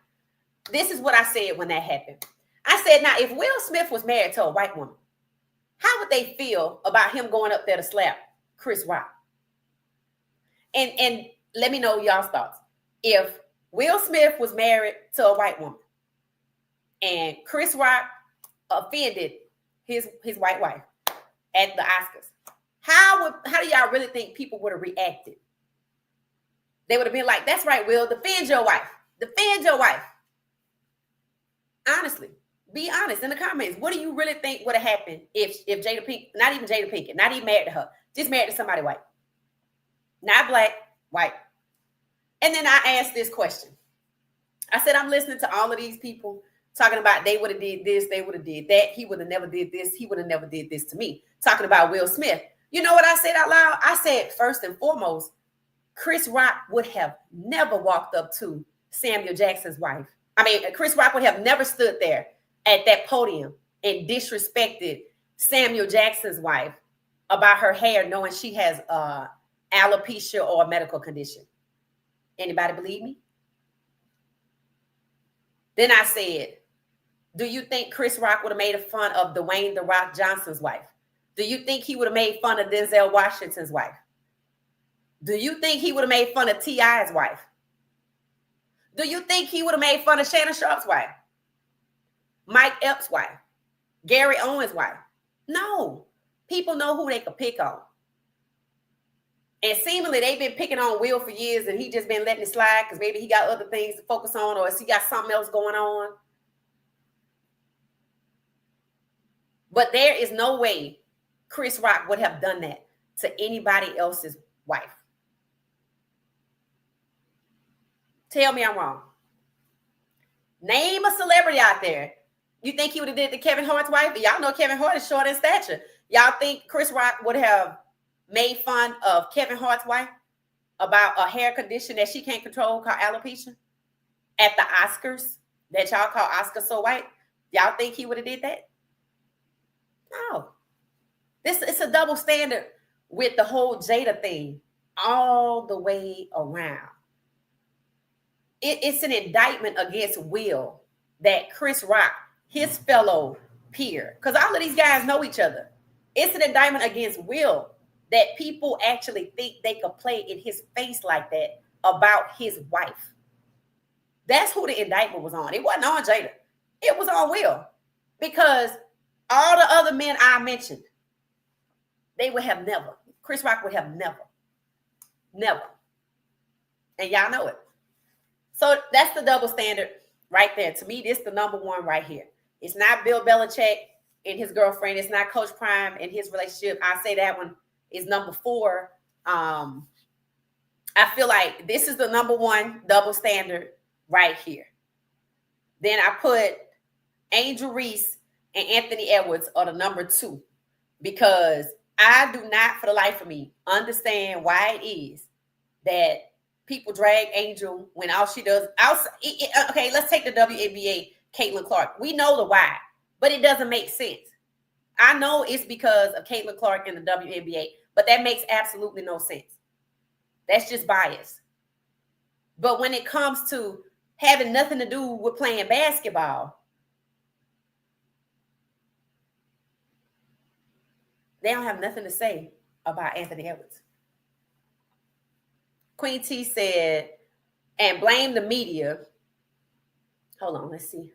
This is what I said when that happened. I said, now, if Will Smith was married to a white woman, how would they feel about him going up there to slap Chris Rock? And let me know y'all's thoughts. If Will Smith was married to a white woman, and Chris Rock offended his white wife at the Oscars. How do y'all really think people would have reacted? They would have been like, "That's right, Will, defend your wife. Defend your wife." Honestly, be honest in the comments. What do you really think would have happened if Jada Pinkett, not even Jada Pinkett, not even married to her, just married to somebody white, not black, white? And then I asked this question. I said, I'm listening to all of these people talking about they would have did this, they would have did that. He would have never did this. He would have never did this to me. Talking about Will Smith. You know what I said out loud? I said, first and foremost, Chris Rock would have never walked up to Samuel Jackson's wife. I mean, Chris Rock would have never stood there at that podium and disrespected Samuel Jackson's wife about her hair, knowing she has alopecia or a medical condition. Anybody believe me? Then I said, do you think Chris Rock would have made fun of Dwayne "The Rock" Johnson's wife? Do you think he would have made fun of Denzel Washington's wife? Do you think he would have made fun of T.I.'s wife? Do you think he would have made fun of Shannon Sharp's wife? Mike Epps' wife? Gary Owens' wife? No. People know who they could pick on. And seemingly they've been picking on Will for years, and he just been letting it slide because maybe he got other things to focus on, or he got something else going on. But there is no way Chris Rock would have done that to anybody else's wife. Tell me I'm wrong. Name a celebrity out there. You think he would have did to Kevin Hart's wife? Y'all know Kevin Hart is short in stature. Y'all think Chris Rock would have made fun of Kevin Hart's wife about a hair condition that she can't control called alopecia at the Oscars that y'all call Oscar So White? Y'all think he would have did that? No. It's a double standard with the whole Jada thing all the way around. It's an indictment against Will that Chris Rock, his fellow peer, because all of these guys know each other. It's an indictment against Will that people actually think they could play in his face like that about his wife. That's who the indictment was on. It wasn't on Jada. It was on Will. Because all the other men I mentioned, they would have never. Chris Rock would have never. Never. And y'all know it. So that's the double standard right there. To me, this is the number one right here. It's not Bill Belichick and his girlfriend. It's not Coach Prime and his relationship. I say that one is number 4. I feel like this is the number one double standard right here. Then I put Angel Reese and Anthony Edwards are the number 2, because I do not, for the life of me, understand why it is that people drag Angel when all she does. Okay, let's take the WNBA, Caitlin Clark. We know the why, but it doesn't make sense. I know it's because of Caitlin Clark in the WNBA, but that makes absolutely no sense. That's just bias. But when it comes to having nothing to do with playing basketball, they don't have nothing to say about Anthony Edwards. Queen T said, and blame the media. Hold on, let's see.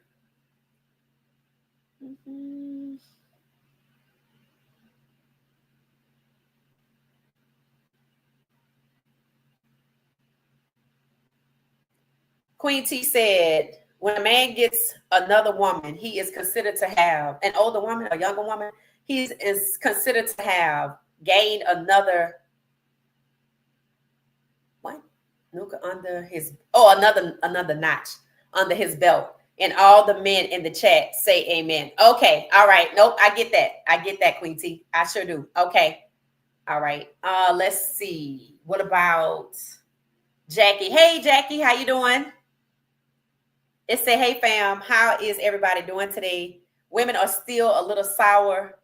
Queen T said, when a man gets another woman, he is considered to have an older woman, a younger woman. He is considered to have gained another under his another notch under his belt. And all the men in the chat say amen. Okay, all right. Nope, I get that, Queen T. I sure do. Okay. All right. Let's see. What about Jackie? Hey, Jackie, how you doing? It said, hey, fam, how is everybody doing today? Women are still a little sour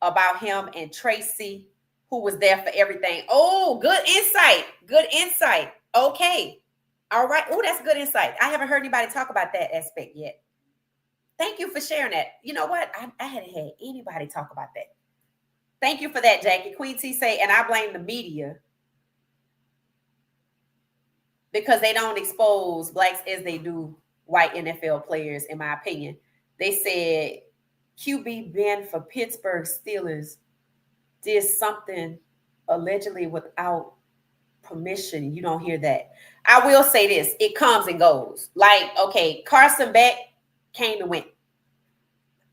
about him and Tracy, who was there for everything. Oh, good insight. Good insight. Okay. All right. Oh, that's good insight. I haven't heard anybody talk about that aspect yet. Thank you for sharing that. You know what? I hadn't had anybody talk about that. Thank you for that, Jackie. Queen T say, and I blame the media. because they don't expose blacks as they do white NFL players, in my opinion. They said QB Ben for Pittsburgh Steelers did something allegedly without permission. You don't hear that. I will say this: it comes and goes. Like, okay, Carson Beck came and went,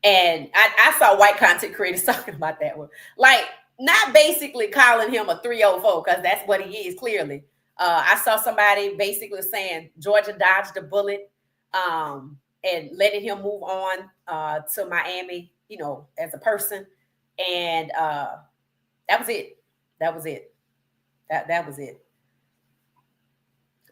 and I saw white content creators talking about that one, like not basically calling him a 304 because that's what he is clearly. I saw somebody basically saying Georgia dodged a bullet, and letting him move on to Miami, as a person, and that was it. That was it. That was it.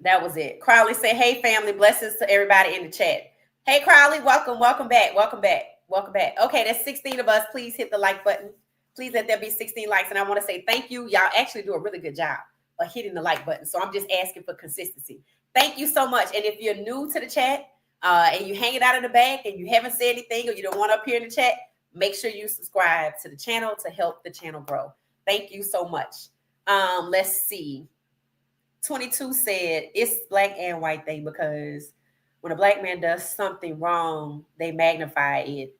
That was it. Crowley said, "Hey, family, blessings to everybody in the chat." Hey, Crowley, welcome back. Welcome back. Okay, that's 16 of us. Please hit the like button. Please let there be 16 likes. And I want to say thank you. Y'all actually do a really good job of hitting the like button. So I'm just asking for consistency. Thank you so much. And if you're new to the chat and you hang it out in the back and you haven't said anything or you don't want to appear in the chat, make sure you subscribe to the channel to help the channel grow. Thank you so much. Let's see. 22 said it's black and white thing because when a black man does something wrong, they magnify it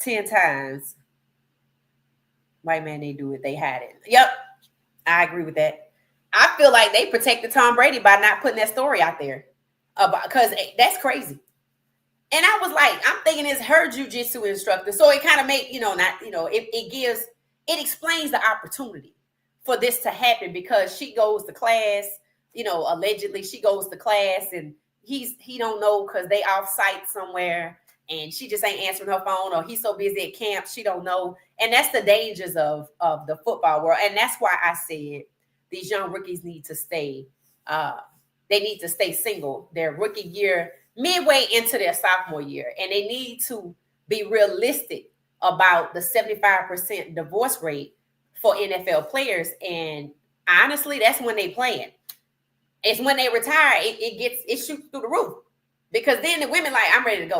10 times. White man, they do it, they hide it. Yep, I agree with that. I feel like they protected Tom Brady by not putting that story out there because that's crazy. And I was like, I'm thinking it's her jujitsu instructor. So it kind of make, it explains the opportunity for this to happen because she goes to class, allegedly she goes to class and he don't know because they off site somewhere and she just ain't answering her phone or he's so busy at camp, she don't know. And that's the dangers of the football world. And that's why I said these young rookies need to stay, they need to stay single their rookie year, midway into their sophomore year. And they need to be realistic about the 75% divorce rate for NFL players. And honestly, that's when they playing. It's when they retire, it shoots through the roof. Because then the women like, I'm ready to go.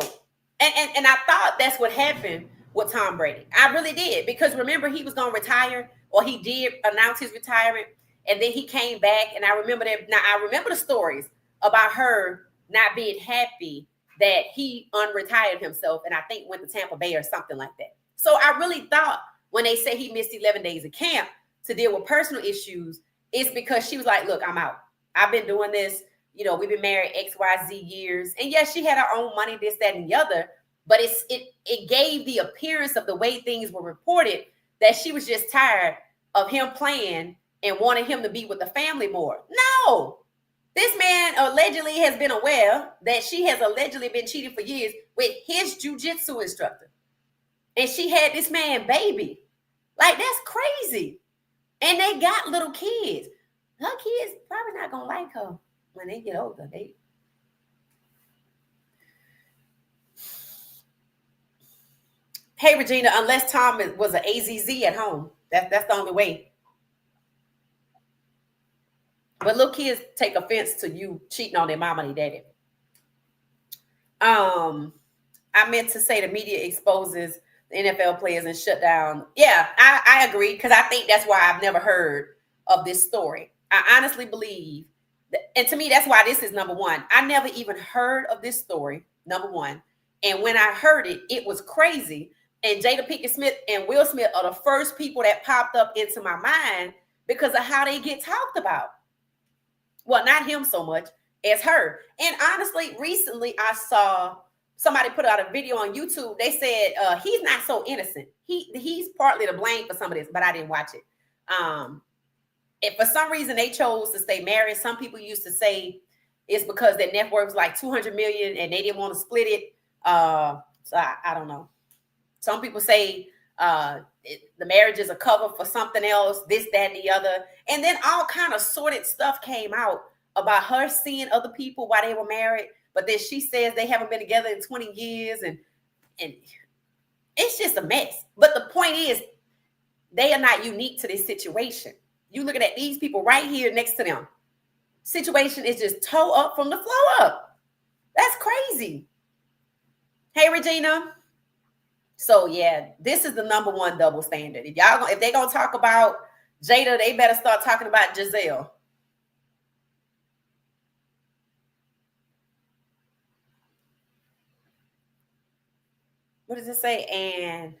And I thought that's what happened with Tom Brady. I really did. Because remember, he was going to retire, or he did announce his retirement, and then he came back. And I remember that. Now, I remember the stories about her not being happy that he unretired himself, and I think went to Tampa Bay or something like that. So I really thought when they say he missed 11 days of camp to deal with personal issues, it's because she was like, look, I'm out. I've been doing this. We've been married XYZ years. And yes, she had her own money, this, that, and the other. But it gave the appearance of the way things were reported that she was just tired of him playing and wanted him to be with the family more. No. This man allegedly has been aware that she has allegedly been cheating for years with his jiu-jitsu instructor. And she had this man baby. Like, that's crazy. And they got little kids. Her kids probably not going to like her when they get older. Hey, Regina, unless Tom was an AZZ at home. That's the only way. But little kids take offense to you cheating on their mama and daddy. I meant to say the media exposes the NFL players and shut down. Yeah, I agree because I think that's why I've never heard of this story. I honestly believe that, and to me, that's why this is number one. I never even heard of this story, number one. And when I heard it, it was crazy. And Jada Pinkett Smith and Will Smith are the first people that popped up into my mind because of how they get talked about. Well, not him so much as her. And honestly, recently I saw somebody put out a video on YouTube. They said he's not so innocent. He's partly to blame for some of this, but I didn't watch it. And for some reason they chose to stay married. Some people used to say it's because their net worth was like $200 million and they didn't want to split it. So I don't know. Some people say the marriage is a cover for something else, this, that, and the other. And then all kind of sordid stuff came out about her seeing other people while they were married. But then she says they haven't been together in 20 years. And it's just a mess. But the point is, they are not unique to this situation. You looking at these people right here next to them. Situation is just toe up from the floor up. That's crazy. Hey, Regina. So yeah, this is the number one double standard. If they're gonna talk about Jada, they better start talking about Giselle. what does it say? And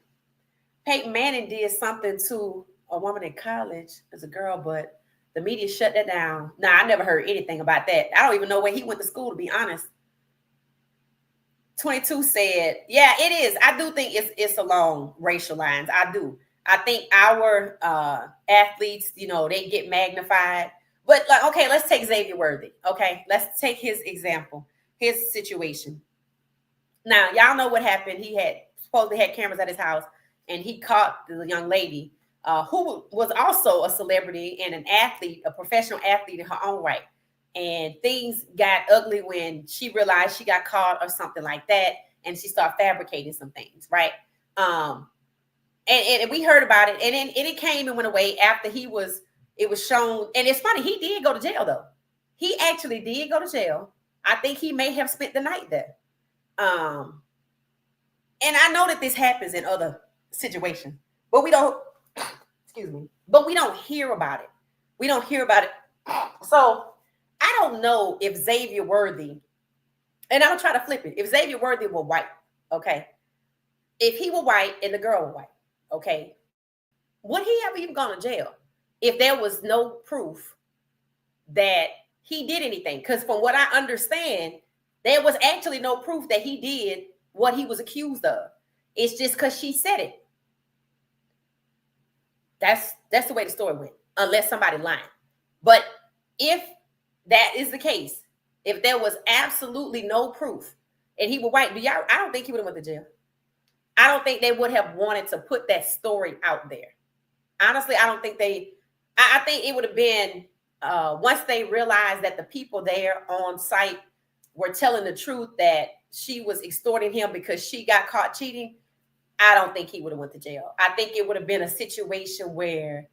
Peyton Manning did something to a woman in college as a girl, but the media shut that down. Nah, I never heard anything about that. I don't even know where he went to school, to be honest. 22 said, yeah, it is. I do think it's along racial lines. I do. I think our athletes, they get magnified. But like, okay, let's take Xavier Worthy. Okay, let's take his example, his situation. Now, y'all know what happened. He had supposedly had cameras at his house, and he caught the young lady who was also a celebrity and an athlete, a professional athlete in her own right. And things got ugly when she realized she got caught or something like that, and she started fabricating some things, right? And we heard about it, and then it came and went away after it was shown. And it's funny, he did go to jail though. He actually did go to jail. I think he may have spent the night there. And I know that this happens in other situations, but we don't, excuse me, but we don't hear about it. We don't hear about it. So I don't know if Xavier Worthy, and I'll try to flip it. If Xavier Worthy were white, okay, if he were white and the girl were white, okay, would he ever even gone to jail if there was no proof that he did anything? Because from what I understand, there was actually no proof that he did what he was accused of. It's just because she said it. That's the way the story went, unless somebody lying. But if that is the case, if there was absolutely no proof and he was white, I don't think he would have went to jail. I don't think they would have wanted to put that story out there. Honestly, I don't think I think it would have been once they realized that the people there on site were telling the truth, that she was extorting him because she got caught cheating. I don't think he would have went to jail. I think it would have been a situation where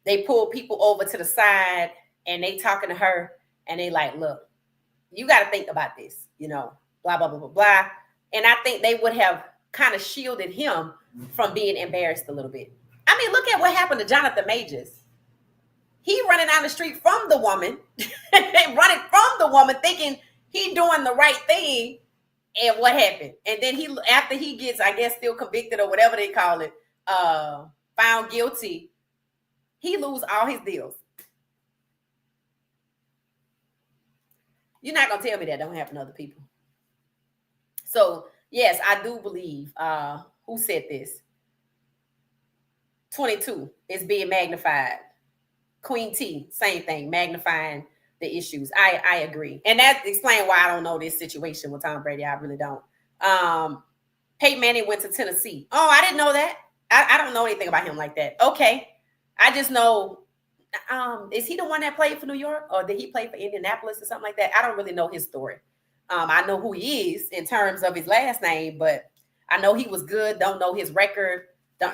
they pulled people over to the side and they talking to her and they like, look, you got to think about this, blah, blah, blah, blah, blah. And I think they would have kind of shielded him from being embarrassed a little bit. I mean, look at what happened to Jonathan Majors. He running down the street from the woman, running from the woman, thinking he doing the right thing. And what happened? And then after he gets, I guess, still convicted or whatever they call it, found guilty, he lose all his deals. You're not going to tell me that don't happen to other people. So, yes, I do believe, who said this? 22 is being magnified. Queen T, same thing, magnifying the issues. I agree. And that explains why I don't know this situation with Tom Brady. I really don't. Peyton Manning went to Tennessee. Oh, I didn't know that. I don't know anything about him like that. Okay. I just know, is he the one that played for New York, or did he play for Indianapolis or something like that? I don't really know his story. I know who he is in terms of his last name, but I know he was good. Don't know his record.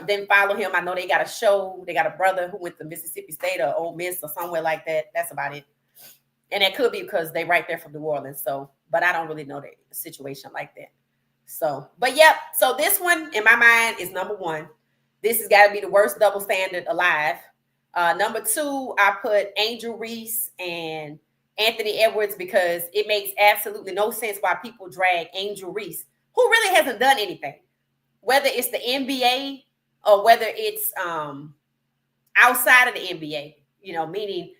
Didn't follow him. I know they got a show. They got a brother who went to Mississippi State or Ole Miss or somewhere like that. That's about it. And that could be because they right there from New Orleans. So, but I don't really know the situation like that. So, but yep. So this one in my mind is number one. This has got to be the worst double standard alive. Number two, I put Angel Reese and Anthony Edwards, because it makes absolutely no sense why people drag Angel Reese, who really hasn't done anything, whether it's the NBA or whether it's outside of the NBA, meaning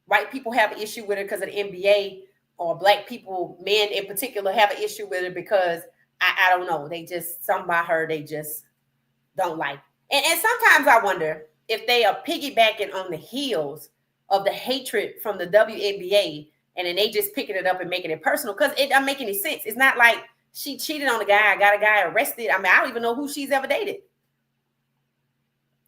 white people have an issue with her because of the NBA, or black people, men in particular, have an issue with her because I don't know. They just, something about her, they just don't like. And sometimes I wonder if they are piggybacking on the heels of the hatred from the WNBA, and then they just picking it up and making it personal, because it doesn't make any sense. It's not like she cheated on a guy, got a guy arrested. I mean, I don't even know who she's ever dated.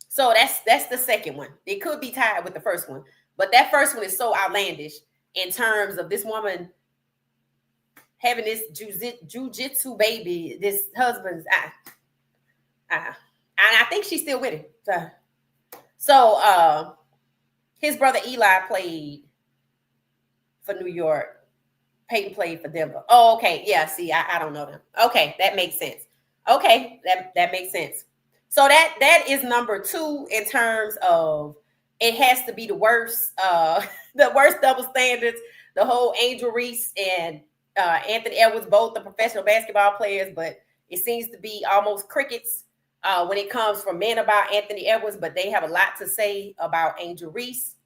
So that's the second one. It could be tied with the first one, but that first one is so outlandish in terms of this woman having this jujitsu baby, this husband's. And I think she's still with him. So his brother Eli played for New York. Peyton played for Denver. Oh, okay. Yeah, see, I don't know them. Okay, that makes sense. Okay, that makes sense. So that is number two in terms of it has to be the worst, the worst double standards. The whole Angel Reese and Anthony Edwards, both the professional basketball players, but It seems to be almost crickets when it comes from men about Anthony Edwards, but they have a lot to say about Angel Reese.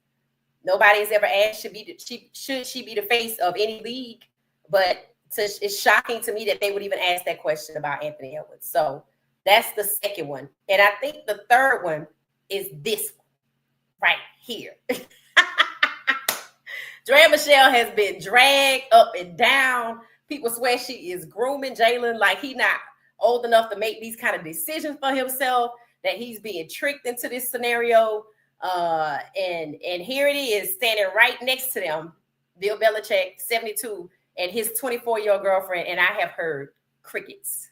Nobody has ever asked should she be the face of any league, but it's shocking to me that they would even ask that question about Anthony Edwards. So that's the second one. And I think the third one is this one right here. Drea Michelle has been dragged up and down. People swear she is grooming Jalen like he not old enough to make these kind of decisions for himself, that he's being tricked into this scenario. And here it is, standing right next to them, Bill Belichick, 72, and his 24-year-old girlfriend, and I have heard crickets.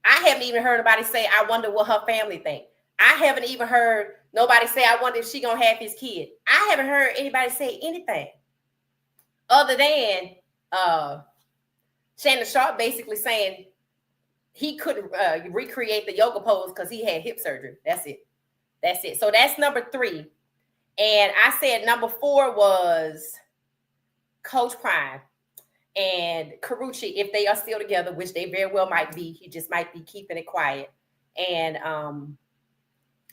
I haven't even heard nobody say, I wonder what her family think. I haven't even heard nobody say, I wonder if she gonna have his kid. I haven't heard anybody say anything other than Shannon Sharp basically saying he couldn't recreate the yoga pose because he had hip surgery. That's it. So that's number 3. And I said number 4 was Coach Prime and Carucci, if they are still together, which they very well might be. He just might be keeping it quiet. And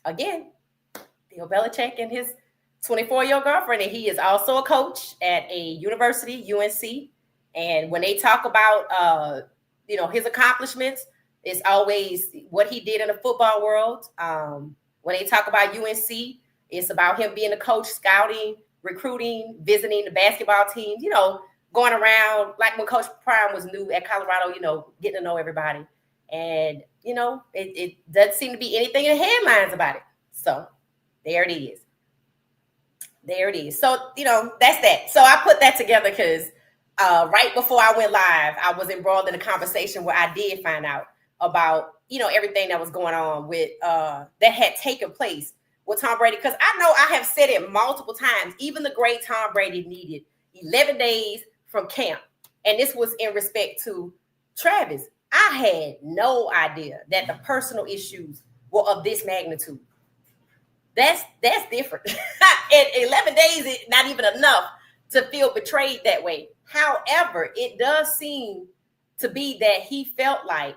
again, Bill Belichick and his 24-year-old girlfriend, and he is also a coach at a university, UNC. And when they talk about, his accomplishments, it's always what he did in the football world. When they talk about UNC, it's about him being a coach, scouting, recruiting, visiting the basketball teams, going around like when Coach Prime was new at Colorado, getting to know everybody. And, it doesn't seem to be anything in the headlines about it. So there it is. So, that's that. So I put that together because right before I went live, I was embroiled in a conversation where I did find out about, everything that was going on with that had taken place with Tom Brady. Because I know I have said it multiple times, even the great Tom Brady needed 11 days from camp. And this was in respect to Travis. I had no idea that the personal issues were of this magnitude. That's different. And 11 days is not even enough to feel betrayed that way. However, it does seem to be that he felt like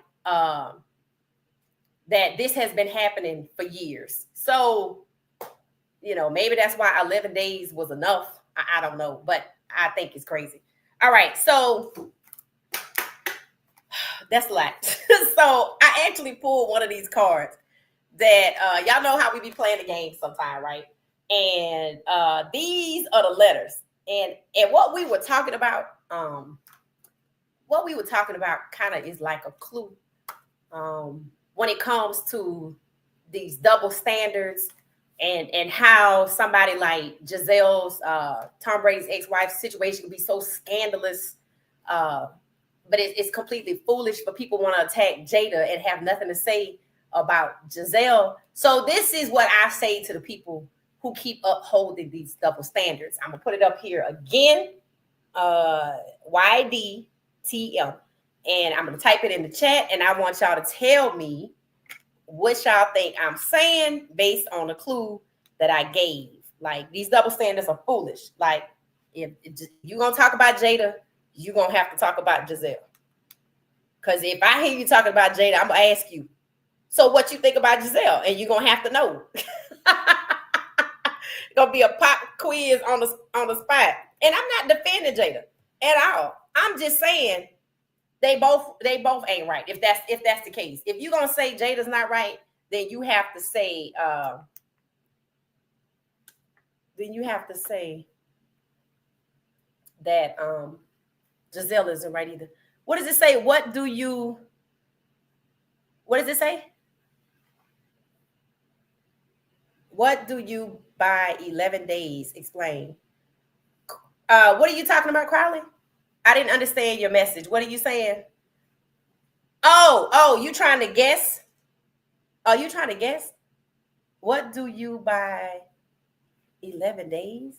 that this has been happening for years. So, maybe that's why 11 days was enough. I don't know, but I think it's crazy. All right, so that's a lot. So I actually pulled one of these cards that y'all know how we be playing the game sometime, right? And these are the letters. And what we were talking about kind of is like a clue when it comes to these double standards and how somebody like Giselle's, Tom Brady's ex-wife's situation can be so scandalous, but it's completely foolish for people want to attack Jada and have nothing to say about Giselle. So this is what I say to the people who keep upholding these double standards. I'm gonna put it up here again, YDTM, and I'm gonna type it in the chat, and I want y'all to tell me what y'all think I'm saying based on the clue that I gave. Like, these double standards are foolish. Like, if you're gonna talk about Jada, you're gonna have to talk about Giselle. Because if I hear you talking about Jada, I'm gonna ask you, so what you think about Giselle? And you're gonna have to know. Gonna be a pop quiz on the spot. And I'm not defending Jada at all. I'm just saying they both ain't right. If that's the case, if you're gonna say Jada's not right, then you have to say that Giselle isn't right either. What does it say? What does it say? What do you buy 11 days? Explain. What are you talking about, Crowley? I didn't understand your message. What are you saying? Oh, you trying to guess? Are you trying to guess? What do you buy 11 days?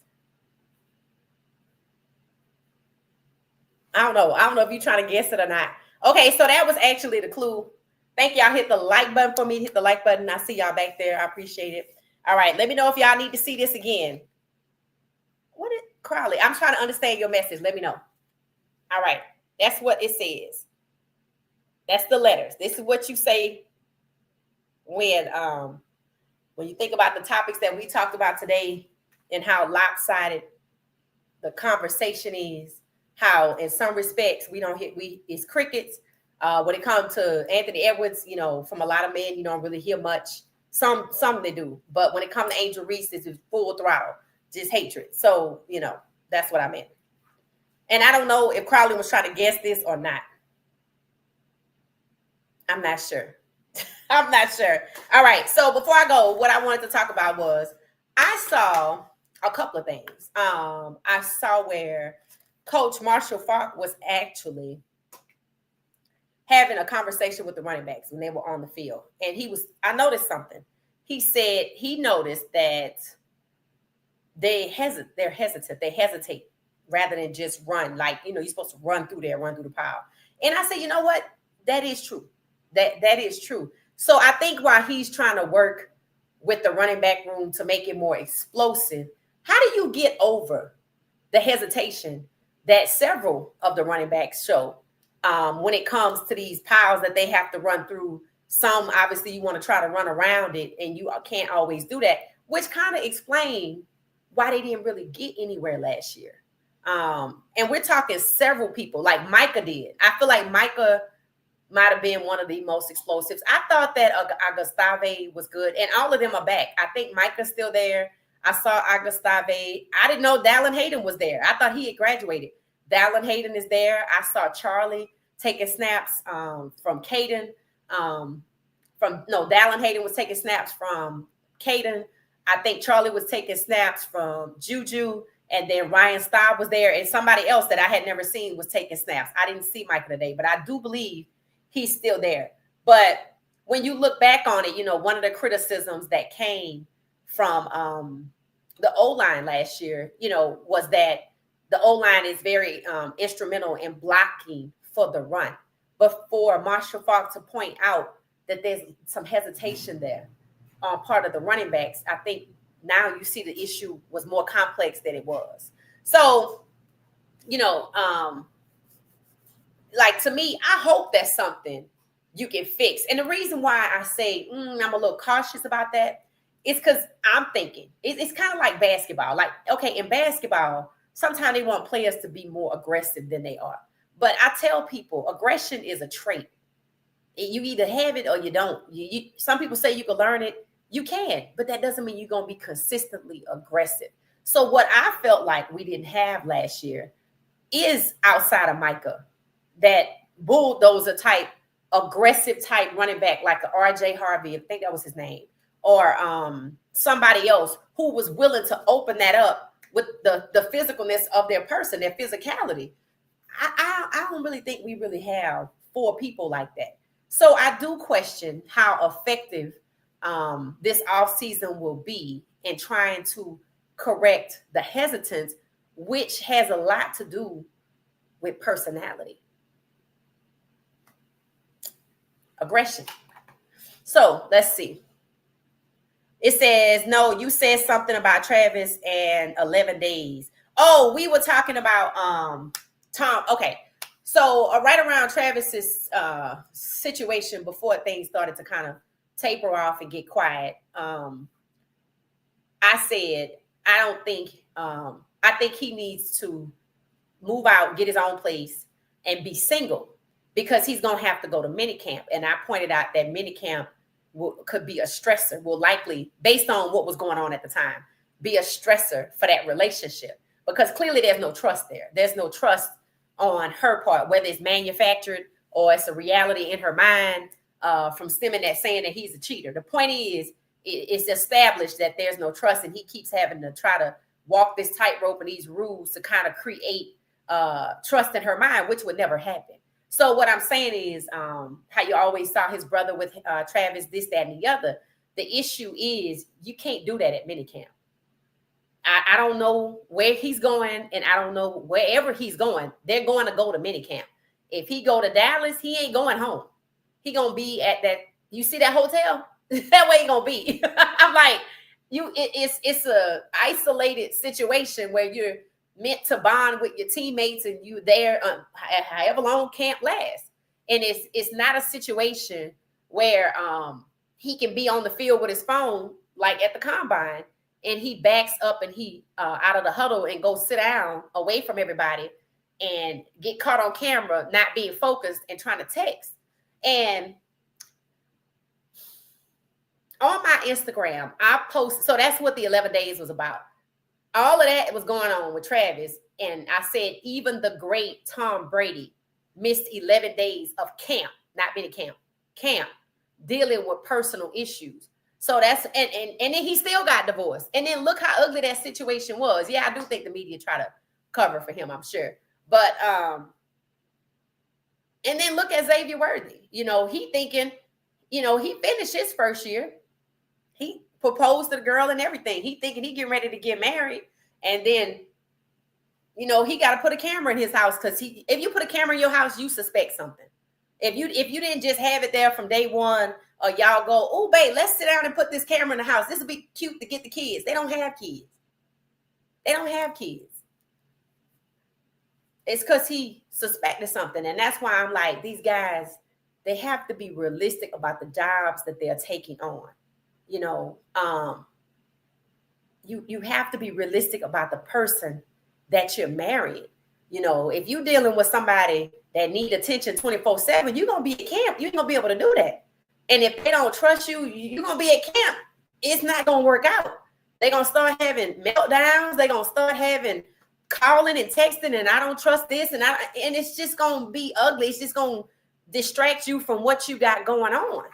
I don't know if you're trying to guess it or not. Okay, so that was actually the clue. Thank y'all. Hit the like button for me. Hit the like button. I see y'all back there. I appreciate it. All right, let me know if y'all need to see this again. What is Crowley? I'm trying to understand your message. Let me know. All right, that's what it says. That's the letters. This is what you say when you think about the topics that we talked about today and how lopsided the conversation is, how in some respects we don't hit it's crickets. When it comes to Anthony Edwards, from a lot of men, you don't really hear much. Some they do, but when it comes to Angel Reese, this is full throttle, just hatred. So that's what I meant. And I don't know if Crowley was trying to guess this or not. I'm not sure. I'm not sure. All right. So before I go, what I wanted to talk about was I saw a couple of things. I saw where Coach Marshall Faulk was actually having a conversation with the running backs when they were on the field. And I noticed something. He said he noticed that they're hesitant. They hesitate rather than just run. Like, you're supposed to run through the pile. And I said, you know what? That is true. That is true. So I think while he's trying to work with the running back room to make it more explosive, how do you get over the hesitation that several of the running backs show when it comes to these piles that they have to run through? Some, obviously, you want to try to run around it, and you can't always do that, which kind of explains why they didn't really get anywhere last year. And we're talking several people, like Micah did. I feel like Micah might have been one of the most explosives. I thought that Agustave was good, and all of them are back. I think Micah's still there. I saw Agustave. I didn't know Dallin Hayden was there. I thought he had graduated. Dallin Hayden is there. I saw Charlie taking snaps from Caden. Dallin Hayden was taking snaps from Caden. I think Charlie was taking snaps from Juju. And then Ryan Staub was there. And somebody else that I had never seen was taking snaps. I didn't see Micah today, but I do believe he's still there. But when you look back on it, one of the criticisms that came from the O-line last year, was that the O-line is very instrumental in blocking for the run. But for Marshall Faulk to point out that there's some hesitation there on part of the running backs, I think now you see the issue was more complex than it was. So, like, to me, I hope that's something you can fix. And the reason why I say I'm a little cautious about that is because I'm thinking it's kind of like basketball. Like, okay, in basketball, sometimes they want players to be more aggressive than they are. But I tell people aggression is a trait. You either have it or you don't. Some people say you can learn it. You can, but that doesn't mean you're going to be consistently aggressive. So what I felt like we didn't have last year is, outside of Micah, that bulldozer type, aggressive type running back like a RJ Harvey, I think that was his name, or somebody else who was willing to open that up with the physicalness of their person, their physicality. I don't really think we really have 4 people like that. So I do question how effective this offseason will be in trying to correct the hesitance, which has a lot to do with personality. Aggression. So let's see. It says, no, you said something about Travis and 11 days. Oh, we were talking about Tom. Okay. So right around Travis's situation before things started to kind of taper off and get quiet, I said, I think he needs to move out, get his own place, and be single, because he's going to have to go to minicamp. And I pointed out that minicamp could be a stressor, will likely, based on what was going on at the time, be a stressor for that relationship, because clearly there's no trust there. There's no trust on her part, whether it's manufactured or it's a reality in her mind from stemming that saying that he's a cheater. The point is, it's established that there's no trust, and he keeps having to try to walk this tightrope and these rules to kind of create trust in her mind, which would never happen. So what I'm saying is how you always saw his brother with Travis, this, that, and the other. The issue is you can't do that at minicamp. I don't know where he's going, and I don't know wherever he's going. They're going to go to minicamp. If he go to Dallas, he ain't going home. He gonna be at that. You see that hotel? That way he gonna be. I'm like, it's a isolated situation where you're meant to bond with your teammates, and you there however long camp lasts. And it's not a situation where he can be on the field with his phone, like at the combine, and he backs up and he out of the huddle and goes sit down away from everybody and get caught on camera, not being focused and trying to text. And on my Instagram, I post, so that's what the 11 days was about. All of that was going on with Travis. And I said, even the great Tom Brady missed 11 days of camp, not being camp, dealing with personal issues. So that's, and then he still got divorced. And then look how ugly that situation was. Yeah, I do think the media try to cover for him, I'm sure. But, and then look at Xavier Worthy. You know, he thinking, you know, he finished his first year. He proposed to the girl and everything. He thinking he getting ready to get married. And then, you know, he got to put a camera in his house because if you put a camera in your house, you suspect something. If you didn't just have it there from day one, or y'all go, oh, babe, let's sit down and put this camera in the house. This will be cute to get the kids. They don't have kids. They don't have kids. It's because he suspected something. And that's why I'm like, these guys, they have to be realistic about the jobs that they're taking on. You know, you have to be realistic about the person that you're marrying. You know, if you're dealing with somebody that need attention 24/7, you're going to be at camp. You're going to be able to do that. And if they don't trust you, you're going to be at camp. It's not going to work out. They're going to start having meltdowns. They're going to start having calling and texting, and I don't trust this. And it's just going to be ugly. It's just going to distract you from what you got going on,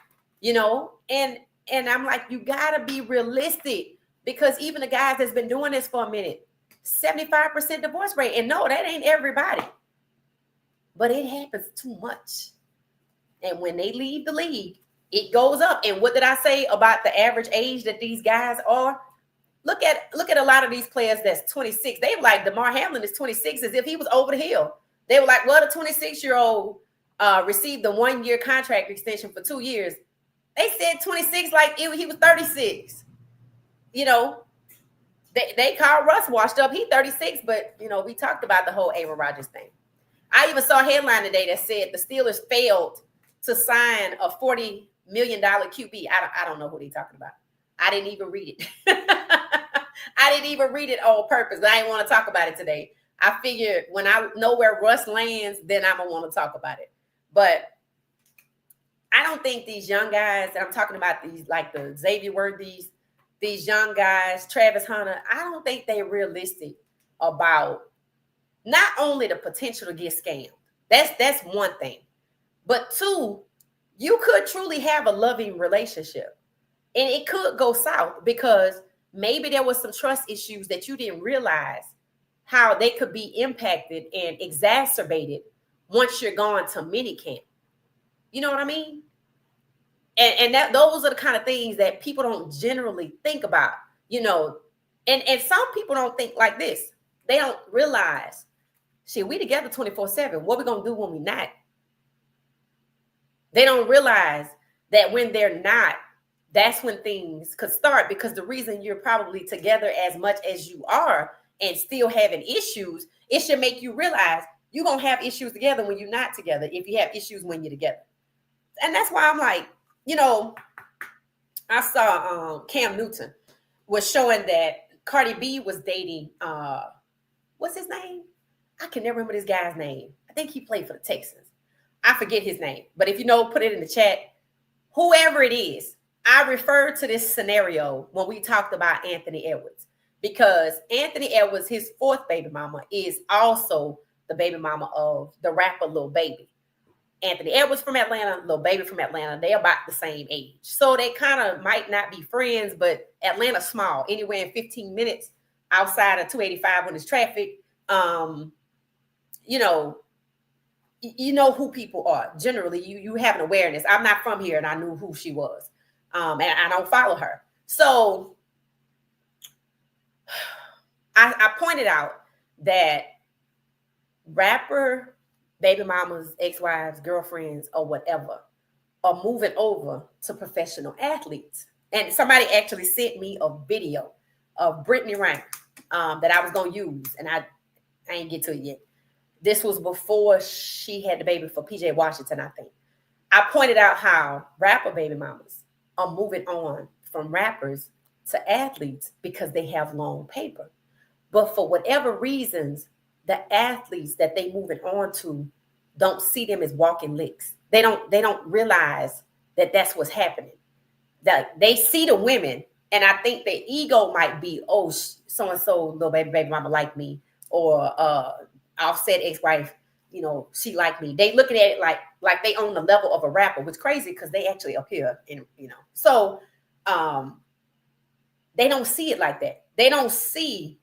you know? And I'm like, you got to be realistic, because even the guys that's been doing this for a minute, 75% divorce rate. And no, that ain't everybody. But it happens too much. And when they leave the league, it goes up. And what did I say about the average age that these guys are? Look at a lot of these players that's 26. They were like, DeMar Hamlin is 26 as if he was over the hill. They were like, well, the 26-year-old received a 1-year contract extension for 2 years. They said 26 like he was 36. You know, they called Russ washed up. He 36, but, you know, we talked about the whole Aaron Rodgers thing. I even saw a headline today that said the Steelers failed to sign a $40 million QB. I don't know who they're talking about. I didn't even read it. I didn't even read it on purpose. I didn't want to talk about it today. I figured when I know where Russ lands, then I'm going to want to talk about it. But I don't think these young guys that I'm talking about, these like the Xavier Worthies, these young guys, Travis Hunter, I don't think they're realistic about not only the potential to get scammed. That's one thing. But two, you could truly have a loving relationship. And it could go south because maybe there was some trust issues that you didn't realize how they could be impacted and exacerbated once you're gone to minicamp. You know what I mean? And those are the kind of things that people don't generally think about, you know. And some people don't think like this. They don't realize, shit, we together 24/7. What we gonna do when we not? They don't realize that when they're not, that's when things could start, because the reason you're probably together as much as you are and still having issues, it should make you realize you're going to have issues together when you're not together, if you have issues when you're together. And that's why I'm like, you know, I saw Cam Newton was showing that Cardi B was dating, what's his name? I can never remember this guy's name. I think he played for the Texans. I forget his name. But if you know, put it in the chat. Whoever it is, I referred to this scenario when we talked about Anthony Edwards, because Anthony Edwards, his fourth baby mama, is also the baby mama of the rapper Lil Baby. Anthony Edwards from Atlanta, Lil Baby from Atlanta. They're about the same age. So they kind of might not be friends, but Atlanta's small, anywhere in 15 minutes outside of 285 when there's traffic. You know who people are. Generally, you have an awareness. I'm not from here, and I knew who she was. And I don't follow her. So I pointed out that rapper baby mamas, ex-wives, girlfriends, or whatever are moving over to professional athletes. And somebody actually sent me a video of Brittany Rank that I was going to use, and I ain't get to it yet. This was before she had the baby for PJ Washington, I think. I pointed out how rapper baby mamas are moving on from rappers to athletes because they have long paper. But for whatever reasons, the athletes that they moving on to don't see them as walking licks. They don't realize that that's what's happening. That they see the women, and I think their ego might be, oh, so and so little baby mama like me, or Offset ex-wife, she like me. They looking at it like they own the level of a rapper, which is crazy because they actually appear in, So they don't see it like that. They don't see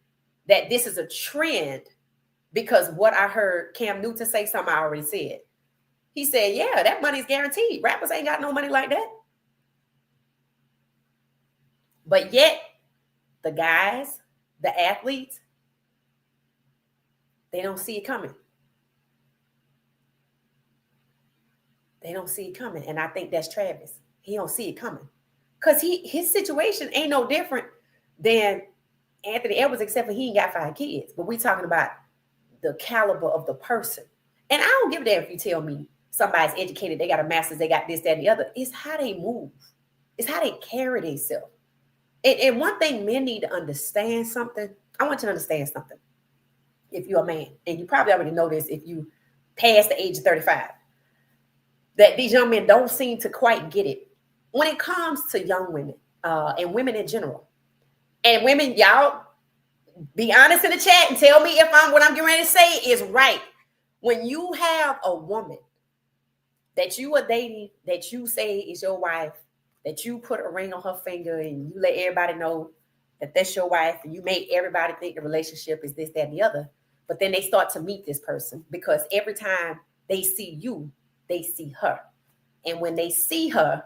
that this is a trend, because what I heard Cam Newton say, something I already said. He said, yeah, that money's guaranteed. Rappers ain't got no money like that. But yet, the guys, the athletes, they don't see it coming. They don't see it coming. And I think that's Travis. He don't see it coming. Because his situation ain't no different than Anthony Edwards, except for he ain't got 5 kids. But we talking about the caliber of the person. And I don't give a damn if you tell me somebody's educated, they got a master's, they got this, that, and the other. It's how they move. It's how they carry themselves. And one thing men need to understand something. I want you to understand something. If you're a man, and you probably already know this if you pass the age of 35, that these young men don't seem to quite get it when it comes to young women and women in general. And women, y'all be honest in the chat and tell me if what I'm getting ready to say is right. When you have a woman that you are dating, that you say is your wife, that you put a ring on her finger and you let everybody know that that's your wife, and you make everybody think the relationship is this, that, and the other. But then they start to meet this person, because every time they see you, they see her. And when they see her,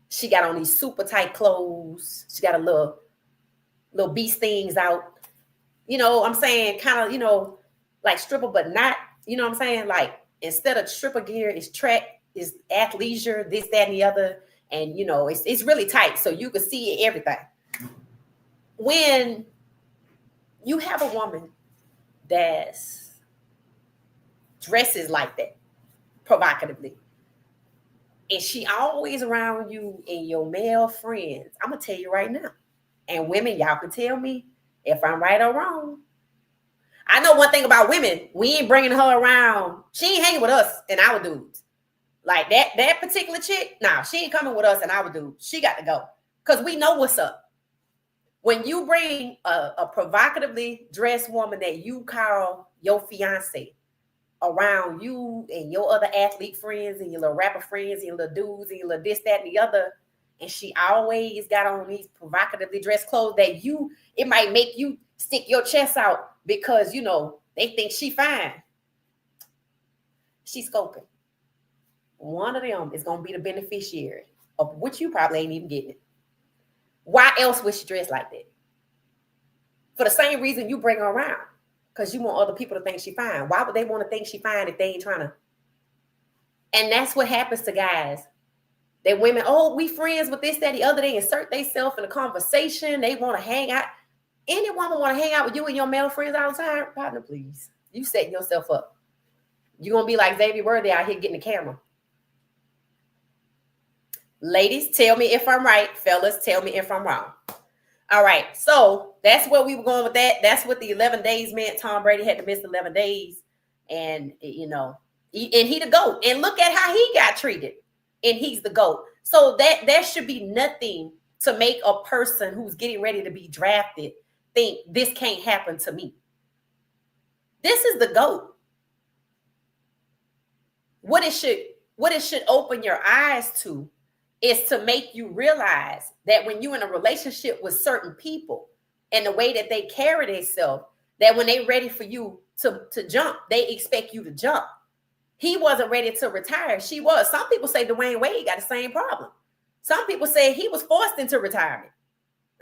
she got on these super tight clothes. She got a little beast things out. I'm saying, kind of, like stripper, but not, what I'm saying? Like, instead of stripper gear, it's track, is athleisure, this, that, and the other. And, it's really tight, so you can see everything. When you have a woman that dresses like that, provocatively, and she always around you and your male friends, I'm going to tell you right now, and women, y'all can tell me if I'm right or wrong. I know one thing about women, we ain't bringing her around. She ain't hanging with us and our dudes. Like that particular chick, nah, she ain't coming with us and our dudes. She got to go, because we know what's up. When you bring a provocatively dressed woman that you call your fiance around you and your other athlete friends and your little rapper friends and your little dudes and your little this, that, and the other, and she always got on these provocatively dressed clothes that it might make you stick your chest out because, they think she fine. She's scoping. One of them is going to be the beneficiary of which you probably ain't even getting it. Why else would she dress like that? For the same reason you bring her around, because you want other people to think she fine. Why would they want to think she fine if they ain't trying to? And that's what happens to guys. That women, oh, we friends with this, that, the other. They insert themselves in a conversation. They want to hang out. Any woman want to hang out with you and your male friends all the time? Partner, please. You setting yourself up. You're going to be like Xavier Worthy out here getting the camera. Ladies, tell me if I'm right. Fellas, tell me if I'm wrong. All right. So that's where we were going with that. That's what the 11 days meant. Tom Brady had to miss 11 days. And, he the GOAT. And look at how he got treated. And he's the GOAT. So that should be nothing to make a person who's getting ready to be drafted think this can't happen to me. This is the GOAT. What it should open your eyes to is to make you realize that when you're in a relationship with certain people and the way that they carry themselves, that when they're ready for you to jump, they expect you to jump. He wasn't ready to retire. She was. Some people say Dwayne Wade got the same problem. Some people say he was forced into retirement.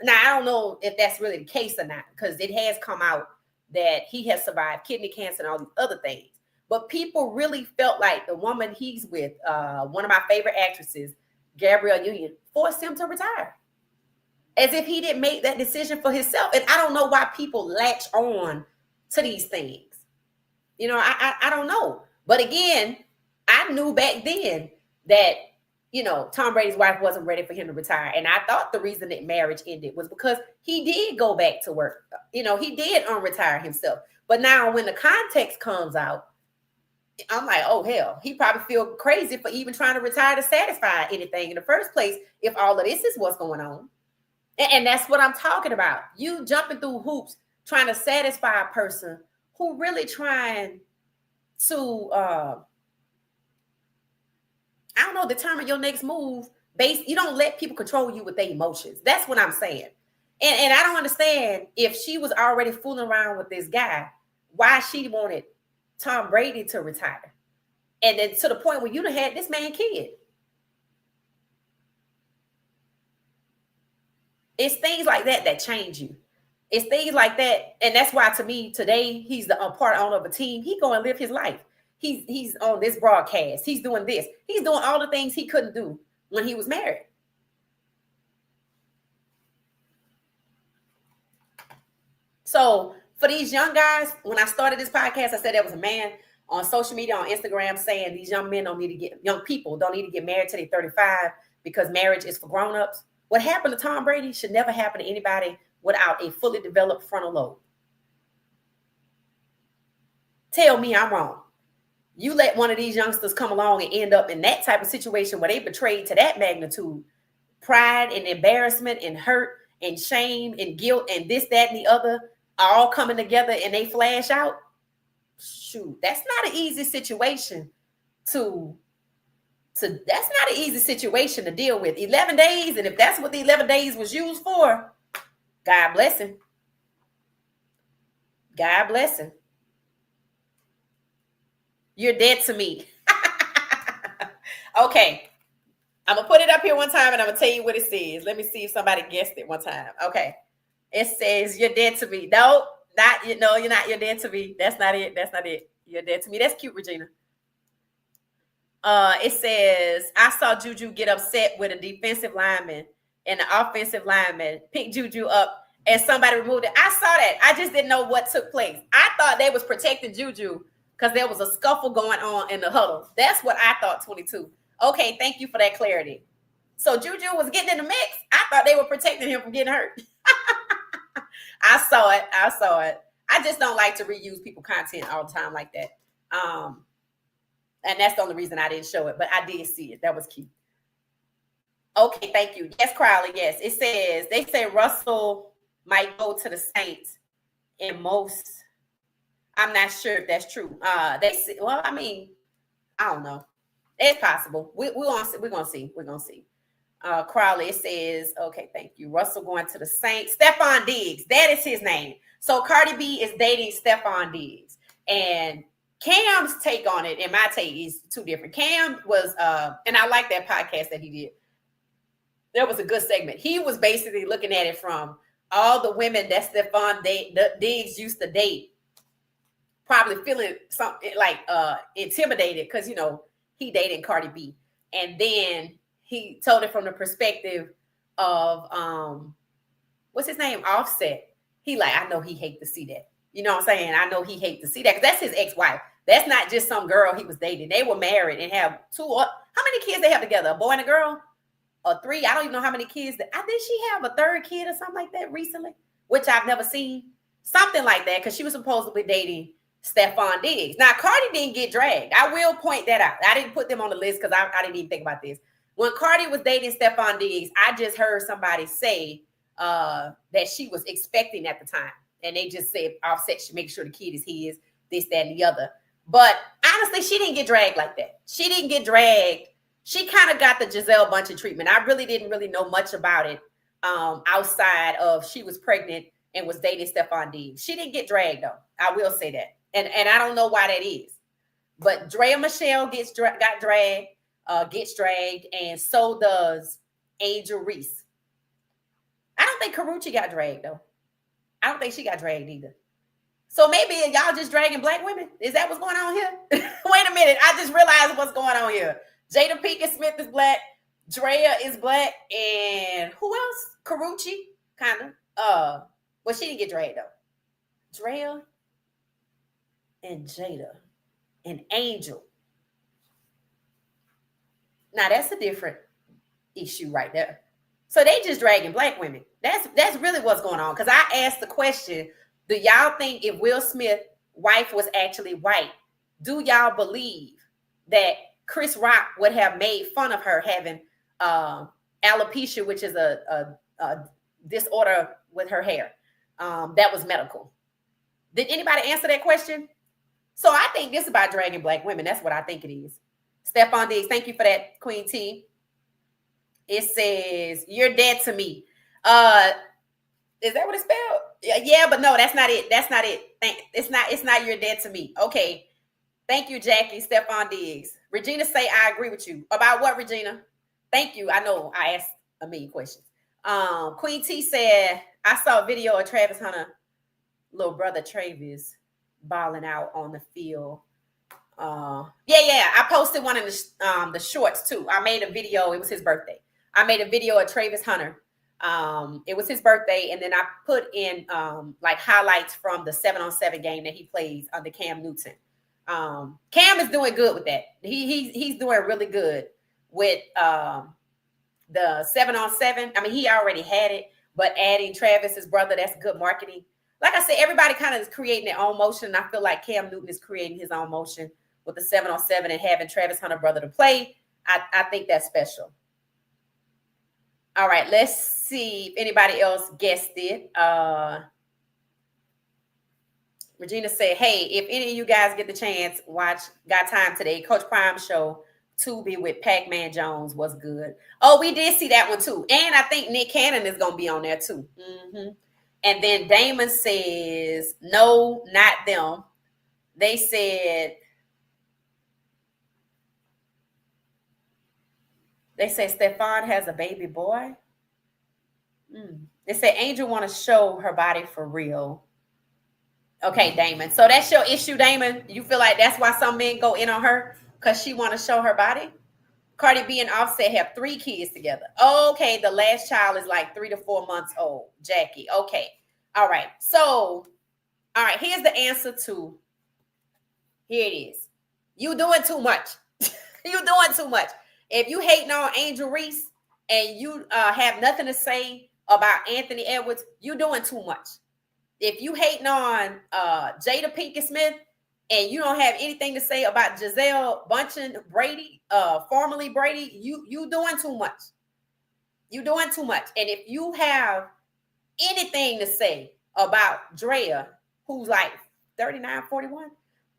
Now, I don't know if that's really the case or not, because it has come out that he has survived kidney cancer and all these other things. But people really felt like the woman he's with, one of my favorite actresses, Gabrielle Union, forced him to retire. As if he didn't make that decision for himself. And I don't know why people latch on to these things. I don't know. But again, I knew back then that Tom Brady's wife wasn't ready for him to retire, and I thought the reason that marriage ended was because he did go back to work. He did unretire himself. But now when the context comes out, I'm like, oh hell, he probably feel crazy for even trying to retire to satisfy anything in the first place if all of this is what's going on. And that's what I'm talking about. You jumping through hoops trying to satisfy a person who really trying to I don't know, determine your next move based. You don't let people control you with their emotions. That's what I'm saying. And I don't understand, if she was already fooling around with this guy, why she wanted Tom Brady to retire. And then to the point where you done had this man kid. It's things like that that change you. It's things like that. And that's why, to me, today, he's the part owner of a team. He going to live his life. He's on this broadcast. He's doing this. He's doing all the things he couldn't do when he was married. So for these young guys, when I started this podcast, I said there was a man on social media, on Instagram, saying these young people don't need to get married till they're 35 because marriage is for grown-ups. What happened to Tom Brady should never happen to anybody without a fully developed frontal lobe. Tell me I'm wrong. You let one of these youngsters come along and end up in that type of situation where they betrayed to that magnitude, pride and embarrassment and hurt and shame and guilt and this, that, and the other all coming together, and they flash out. Shoot, that's not an easy situation to deal with. 11 days, and if that's what the 11 days was used for, God bless him. God bless him. You're dead to me. Okay. I'm going to put it up here one time and I'm going to tell you what it says. Let me see if somebody guessed it one time. Okay. It says, you're dead to me. No, you're not. You're dead to me. That's not it. That's not it. You're dead to me. That's cute, Regina. It says, I saw Juju get upset with a defensive lineman and the offensive lineman picked Juju up and somebody removed it. I saw that. I just didn't know what took place. I thought they was protecting Juju because there was a scuffle going on in the huddle. That's what I thought, 22. Okay, thank you for that clarity. So Juju was getting in the mix. I thought they were protecting him from getting hurt. I saw it. I just don't like to reuse people content all the time like that. And that's the only reason I didn't show it, but I did see it. That was cute. Okay, thank you. Yes, Crowley, yes. It says, they say Russell might go to the Saints in most. I'm not sure if that's true. I don't know. It's possible. We're gonna see. Crowley, it says, okay, thank you. Russell going to the Saints. Stephon Diggs, that is his name. So Cardi B is dating Stephon Diggs. And Cam's take on it and my take is two different. Cam was, and I like that podcast that he did. There was a good segment. He was basically looking at it from all the women that Stephon Diggs used to date, probably feeling something like intimidated because, he dated Cardi B. And then he told it from the perspective of, what's his name? Offset. He like, I know he hate to see that. You know what I'm saying? I know he hate to see that because that's his ex-wife. That's not just some girl he was dating. They were married and have two. How many kids they have together? A boy and a girl? Or three? I don't even know how many kids. Did she have a third kid or something like that recently? Which I've never seen. Something like that because she was supposedly dating Stephon Diggs. Now, Cardi didn't get dragged. I will point that out. I didn't put them on the list because I didn't even think about this. When Cardi was dating Stephon Diggs, I just heard somebody say that she was expecting at the time. And they just said Offset should make sure the kid is his, this, that, and the other. But honestly, she didn't get dragged like that. She didn't get dragged. She kind of got the Gisele Bündchen treatment. I really didn't know much about it outside of she was pregnant and was dating Stephon Diggs. She didn't get dragged, though. I will say that. And I don't know why that is. But Drea Michelle gets dragged, and so does Angel Reese. I don't think Karuchi got dragged, though. I don't think she got dragged either. So maybe y'all just dragging black women? Is that what's going on here? Wait a minute. I just realized what's going on here. Jada Pinkett Smith is black. Drea is black. And who else? Karuchi, kind of. Well, she didn't get dragged, though. Drea. and Jada and Angel. Now that's a different issue right there. So they just dragging black women. That's really what's going on. Because I asked the question, do y'all think if Will Smith's wife was actually white, do y'all believe that Chris Rock would have made fun of her having alopecia, which is a disorder with her hair that was medical? Did anybody answer that question? So I think this is about dragging black women. That's what I think it is. Stephon Diggs, thank you for that, Queen T. It says, you're dead to me. Is that what it's spelled? Yeah, but no, that's not it. That's not it. It's not you're dead to me. Okay. Thank you, Jackie. Stephon Diggs. Regina say, I agree with you. About what, Regina? Thank you. I know I asked a million questions. Queen T said, I saw a video of Travis Hunter, little brother Travis, balling out on the field. Yeah. I posted one in the shorts too. I made a video. It was his birthday. I made a video of Travis Hunter. It was his birthday, and then I put in like highlights from the 7-on-7 game that he plays under Cam Newton. Cam is doing good with that. He's doing really good with the 7-on-7. I mean, he already had it, but adding Travis, his brother, that's good marketing. Like I said, everybody kind of is creating their own motion. And I feel like Cam Newton is creating his own motion with the 7-on-7 and having Travis Hunter brother to play. I think that's special. All right, let's see if anybody else guessed it. Regina said, hey, if any of you guys get the chance, watch Got Time Today. Coach Prime show, Tubi with Pac-Man Jones was good. Oh, we did see that one too. And I think Nick Cannon is going to be on there too. Mm-hmm. And then Damon says, no, not them. They said Stephon has a baby boy. They say Angel want to show her body for real. Okay, Damon. So that's your issue, Damon. You feel like that's why some men go in on her because she want to show her body? Cardi B and Offset have 3 kids together. Okay, the last child is like 3 to 4 months old. Jackie. Okay. All right. So, all right. Here's the answer to. Here it is. You doing too much. You doing too much. If you hating on Angel Reese and you have nothing to say about Anthony Edwards, you doing too much. If you hating on Jada Pinkett Smith and you don't have anything to say about Giselle Bundchen Brady, formerly Brady, you doing too much. You doing too much. And if you have anything to say about Drea, who's like 39, 41,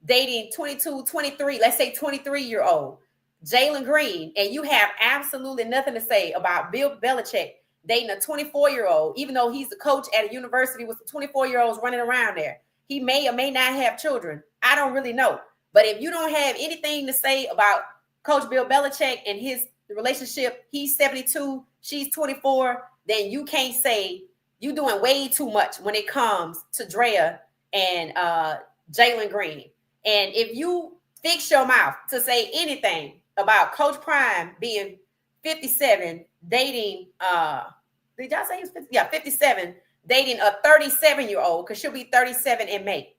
dating 22, 23, let's say 23-year-old, Jalen Green, and you have absolutely nothing to say about Bill Belichick dating a 24-year-old, even though he's the coach at a university with 24-year-olds running around there. He may or may not have children. I don't really know. But if you don't have anything to say about Coach Bill Belichick and his relationship, he's 72, she's 24, then you can't say you're doing way too much when it comes to Drea and Jalen Green. And if you fix your mouth to say anything about Coach Prime being 57, dating, did y'all say he was 50? Yeah, 57, dating a 37-year-old, because she'll be 37 in May.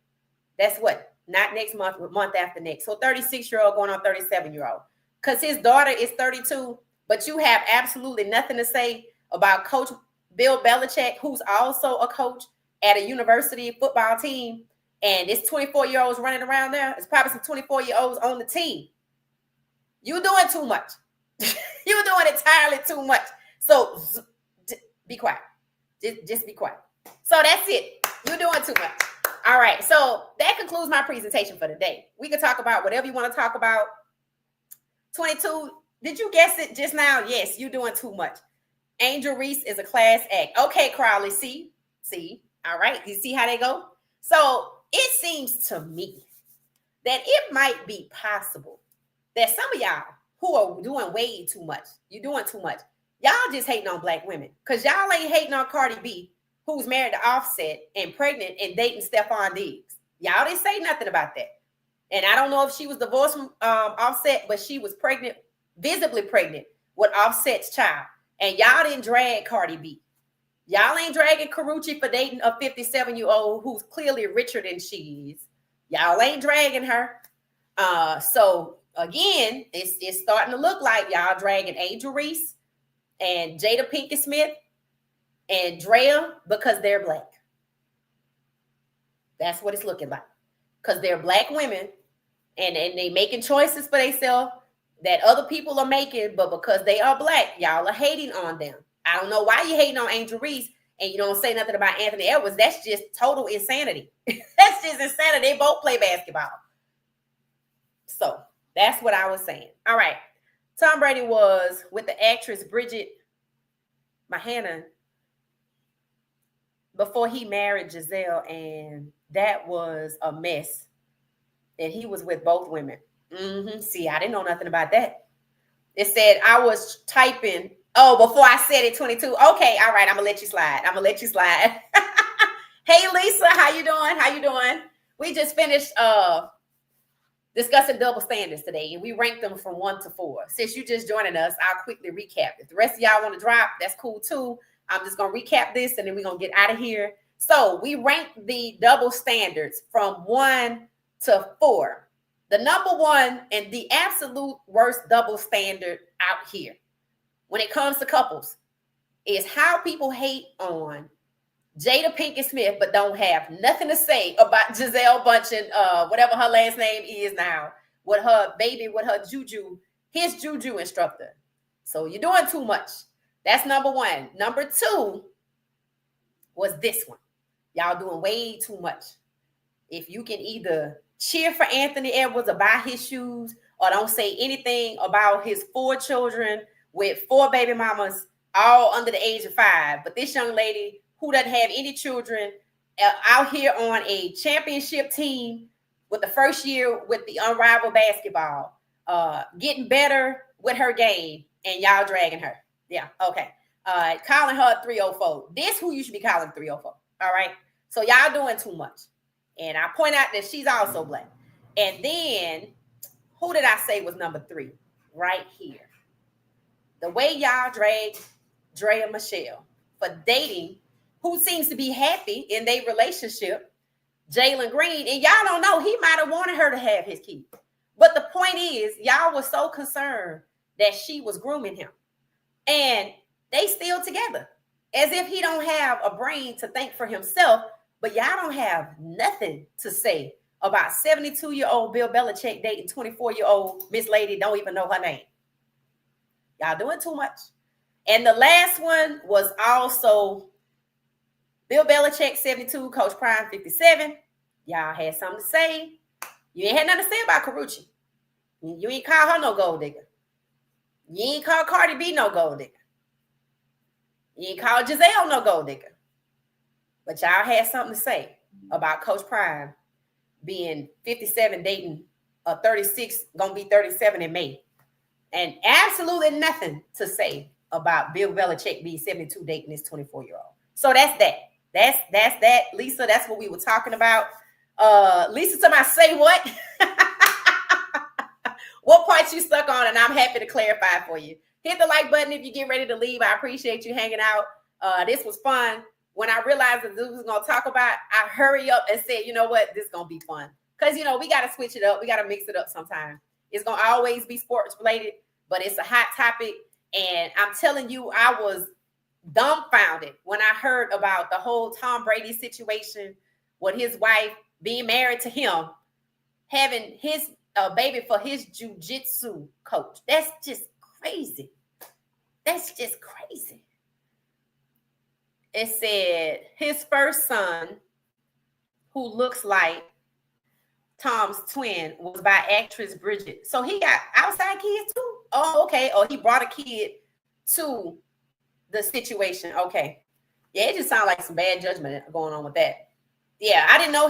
That's what? Not next month, but month after next. So 36-year-old going on 37-year-old. Because his daughter is 32, but you have absolutely nothing to say about Coach Bill Belichick, who's also a coach at a university football team, and it's 24-year-olds running around there. It's probably some 24-year-olds on the team. You're doing too much. You're doing entirely too much. So be quiet. Just be quiet. So that's it. You're doing too much. All right. So that concludes my presentation for today. We can talk about whatever you want to talk about. 22. Did you guess it just now? Yes, you're doing too much. Angel Reese is a class act. Okay, Crowley. See. All right. You see how they go? So it seems to me that it might be possible that some of y'all who are doing way too much, you're doing too much. Y'all just hating on black women because y'all ain't hating on Cardi B, who's married to Offset and pregnant and dating Stephon Diggs. Y'all didn't say nothing about that. And I don't know if she was divorced from Offset, but she was pregnant, visibly pregnant with Offset's child. And y'all didn't drag Cardi B. Y'all ain't dragging Karuchi for dating a 57-year-old who's clearly richer than she is. Y'all ain't dragging her. So again, it's starting to look like y'all dragging Angel Reese and Jada Pinkett Smith and Drea because they're black. That's what it's looking like. Because they're black women and they making choices for themselves that other people are making, but because they are black, y'all are hating on them. I don't know why you hating on Angel Reese and you don't say nothing about Anthony Edwards. That's just total insanity. That's just insanity. They both play basketball. So that's what I was saying. All right. Tom Brady was with the actress Bridget Mahanan before he married Giselle, and that was a mess. And he was with both women. See, I didn't know nothing about that. It said I was typing. Oh, before I said it, 22. Okay, all right. I'm gonna let you slide. Hey, Lisa, how you doing? How you doing? We just finished discussing double standards today, and we ranked them from 1 to 4. Since you just joining us, I'll quickly recap. If the rest of y'all want to drop, that's cool too. I'm just gonna recap this, and then we're gonna get out of here. So we ranked the double standards from 1 to 4. The number one and the absolute worst double standard out here when it comes to couples is how people hate on Jada Pinkett Smith, but don't have nothing to say about Giselle Bundchen, whatever her last name is now, with her baby, with her juju, his juju instructor. So you're doing too much. That's number one. Number 2 was this one. Y'all doing way too much. If you can either cheer for Anthony Edwards or buy his shoes, or don't say anything about his 4 children with 4 baby mamas, all under the age of 5. But this young lady who doesn't have any children out here on a championship team with the first year with the Unrivaled Basketball, getting better with her game, and y'all dragging her. Yeah, okay. Calling her 304. This who you should be calling 304. All right. So y'all doing too much. And I point out that she's also black. And then, who did I say was number 3? Right here. The way y'all dragged Drea Michelle for dating who seems to be happy in their relationship, Jalen Green. And y'all don't know, he might have wanted her to have his kid. But the point is, y'all were so concerned that she was grooming him. And they still together. As if he don't have a brain to think for himself. But y'all don't have nothing to say about 72-year-old Bill Belichick dating 24-year-old Miss Lady, don't even know her name. Y'all doing too much. And the last one was also Bill Belichick, 72, Coach Prime, 57. Y'all had something to say. You ain't had nothing to say about Carucci. You ain't call her no gold digger. You ain't call Cardi B no gold digger. You ain't call Giselle no gold digger. But y'all had something to say about Coach Prime being 57 dating a 36, gonna be 37 in May. And absolutely nothing to say about Bill Belichick being 72 dating this 24-year-old. So that's that. That's that. Lisa, that's what we were talking about. Lisa, somebody say what? What part you stuck on? And I'm happy to clarify for you. Hit the like button if you get ready to leave. I appreciate you hanging out. This was fun. When I realized that this was going to talk about, I hurry up and said, you know what? This is going to be fun. Because, you know, we got to switch it up. We got to mix it up sometimes. It's going to always be sports related, but it's a hot topic. And I'm telling you, I was dumbfounded when I heard about the whole Tom Brady situation with his wife being married to him, having his baby for his jiu-jitsu coach. That's just crazy. That's just crazy. It said his first son, who looks like Tom's twin, was by actress Bridget. So he got outside kids too? Oh, okay. Or he brought a kid to the situation. Okay. Yeah, it just sounds like some bad judgment going on with that. Yeah, I didn't know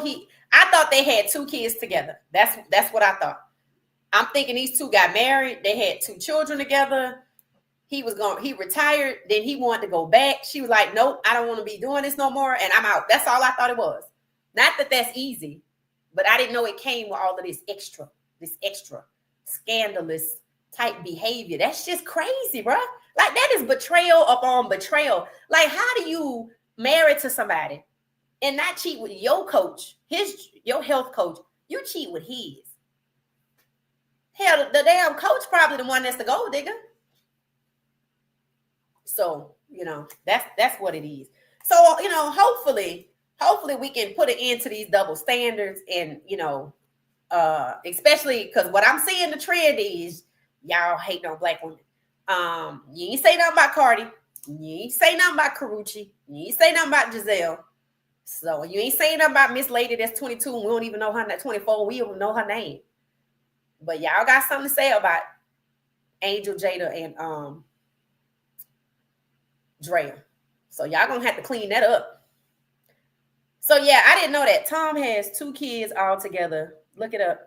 I thought they had 2 kids together. That's what I thought. I'm thinking these 2 got married. They had 2 children together. He retired, then he wanted to go back. She was like, nope, I don't want to be doing this no more, and I'm out. That's all I thought it was. Not that that's easy, but I didn't know it came with all of this extra scandalous type behavior. That's just crazy, bro. Like, that is betrayal upon betrayal. Like, how do you marry to somebody and not cheat with your coach, your health coach? You cheat with his. Hell, the damn coach probably the one that's the gold digger. So, that's what it is. So, hopefully we can put an end to these double standards and, especially because what I'm seeing the trend is y'all hate on black women. You ain't say nothing about Cardi. You ain't say nothing about Karuchi. You ain't say nothing about Giselle. So you ain't saying nothing about Miss Lady that's 22 and we don't even know her, 24, we don't know her name. But y'all got something to say about Angel, Jada, and Drea. So y'all gonna have to clean that up. So yeah, I didn't know that. Tom has 2 kids all together. Look it up.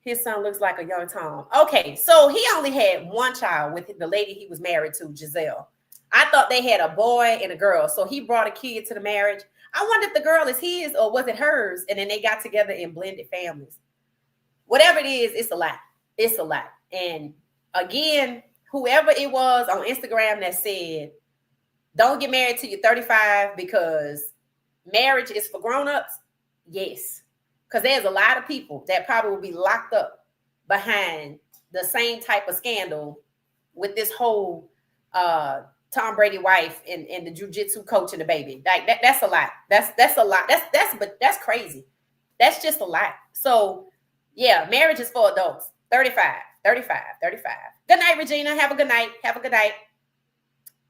His son looks like a young Tom. Okay, so he only had 1 child with the lady he was married to, Giselle. I thought they had a boy and a girl. So he brought a kid to the marriage. I wonder if the girl is his or was it hers? And then they got together in blended families. Whatever it is, it's a lot. It's a lot. And again, whoever it was on Instagram that said, don't get married till you're 35 because marriage is for grown-ups. Yes. Because there's a lot of people that probably will be locked up behind the same type of scandal with this whole Tom Brady wife and the jiu-jitsu coach and the baby. Like that's a lot. That's a lot. That's crazy. That's just a lot. So yeah, marriage is for adults. 35. Good night, Regina. Have a good night.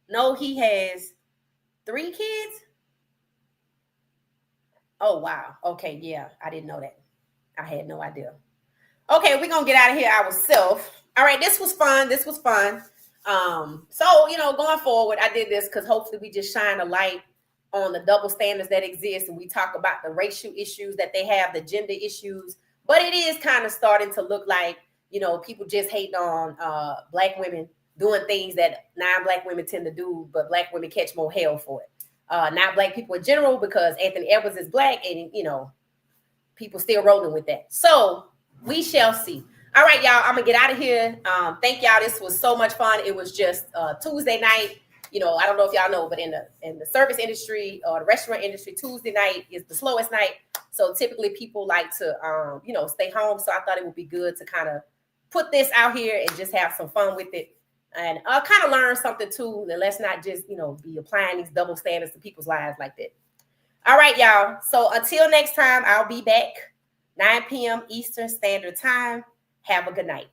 No, he has 3 kids. Oh, wow. Okay, yeah. I didn't know that. I had no idea. Okay, we're going to get out of here ourselves. All right, this was fun. So, going forward, I did this because hopefully we just shine a light on the double standards that exist and we talk about the racial issues that they have, the gender issues. But it is kind of starting to look like, people just hating on Black women doing things that non-Black women tend to do, but Black women catch more hell for it. Not Black people in general, because Anthony Edwards is Black and, people still rolling with that. So we shall see. All right, y'all, I'm going to get out of here. Thank y'all. This was so much fun. It was just Tuesday night. I don't know if y'all know, but in the service industry or the restaurant industry, Tuesday night is the slowest night. So typically people like to, stay home. So I thought it would be good to kind of put this out here and just have some fun with it. And kind of learn something too. And let's not just, be applying these double standards to people's lives like that. All right, y'all. So until next time, I'll be back 9 p.m. Eastern Standard Time. Have a good night.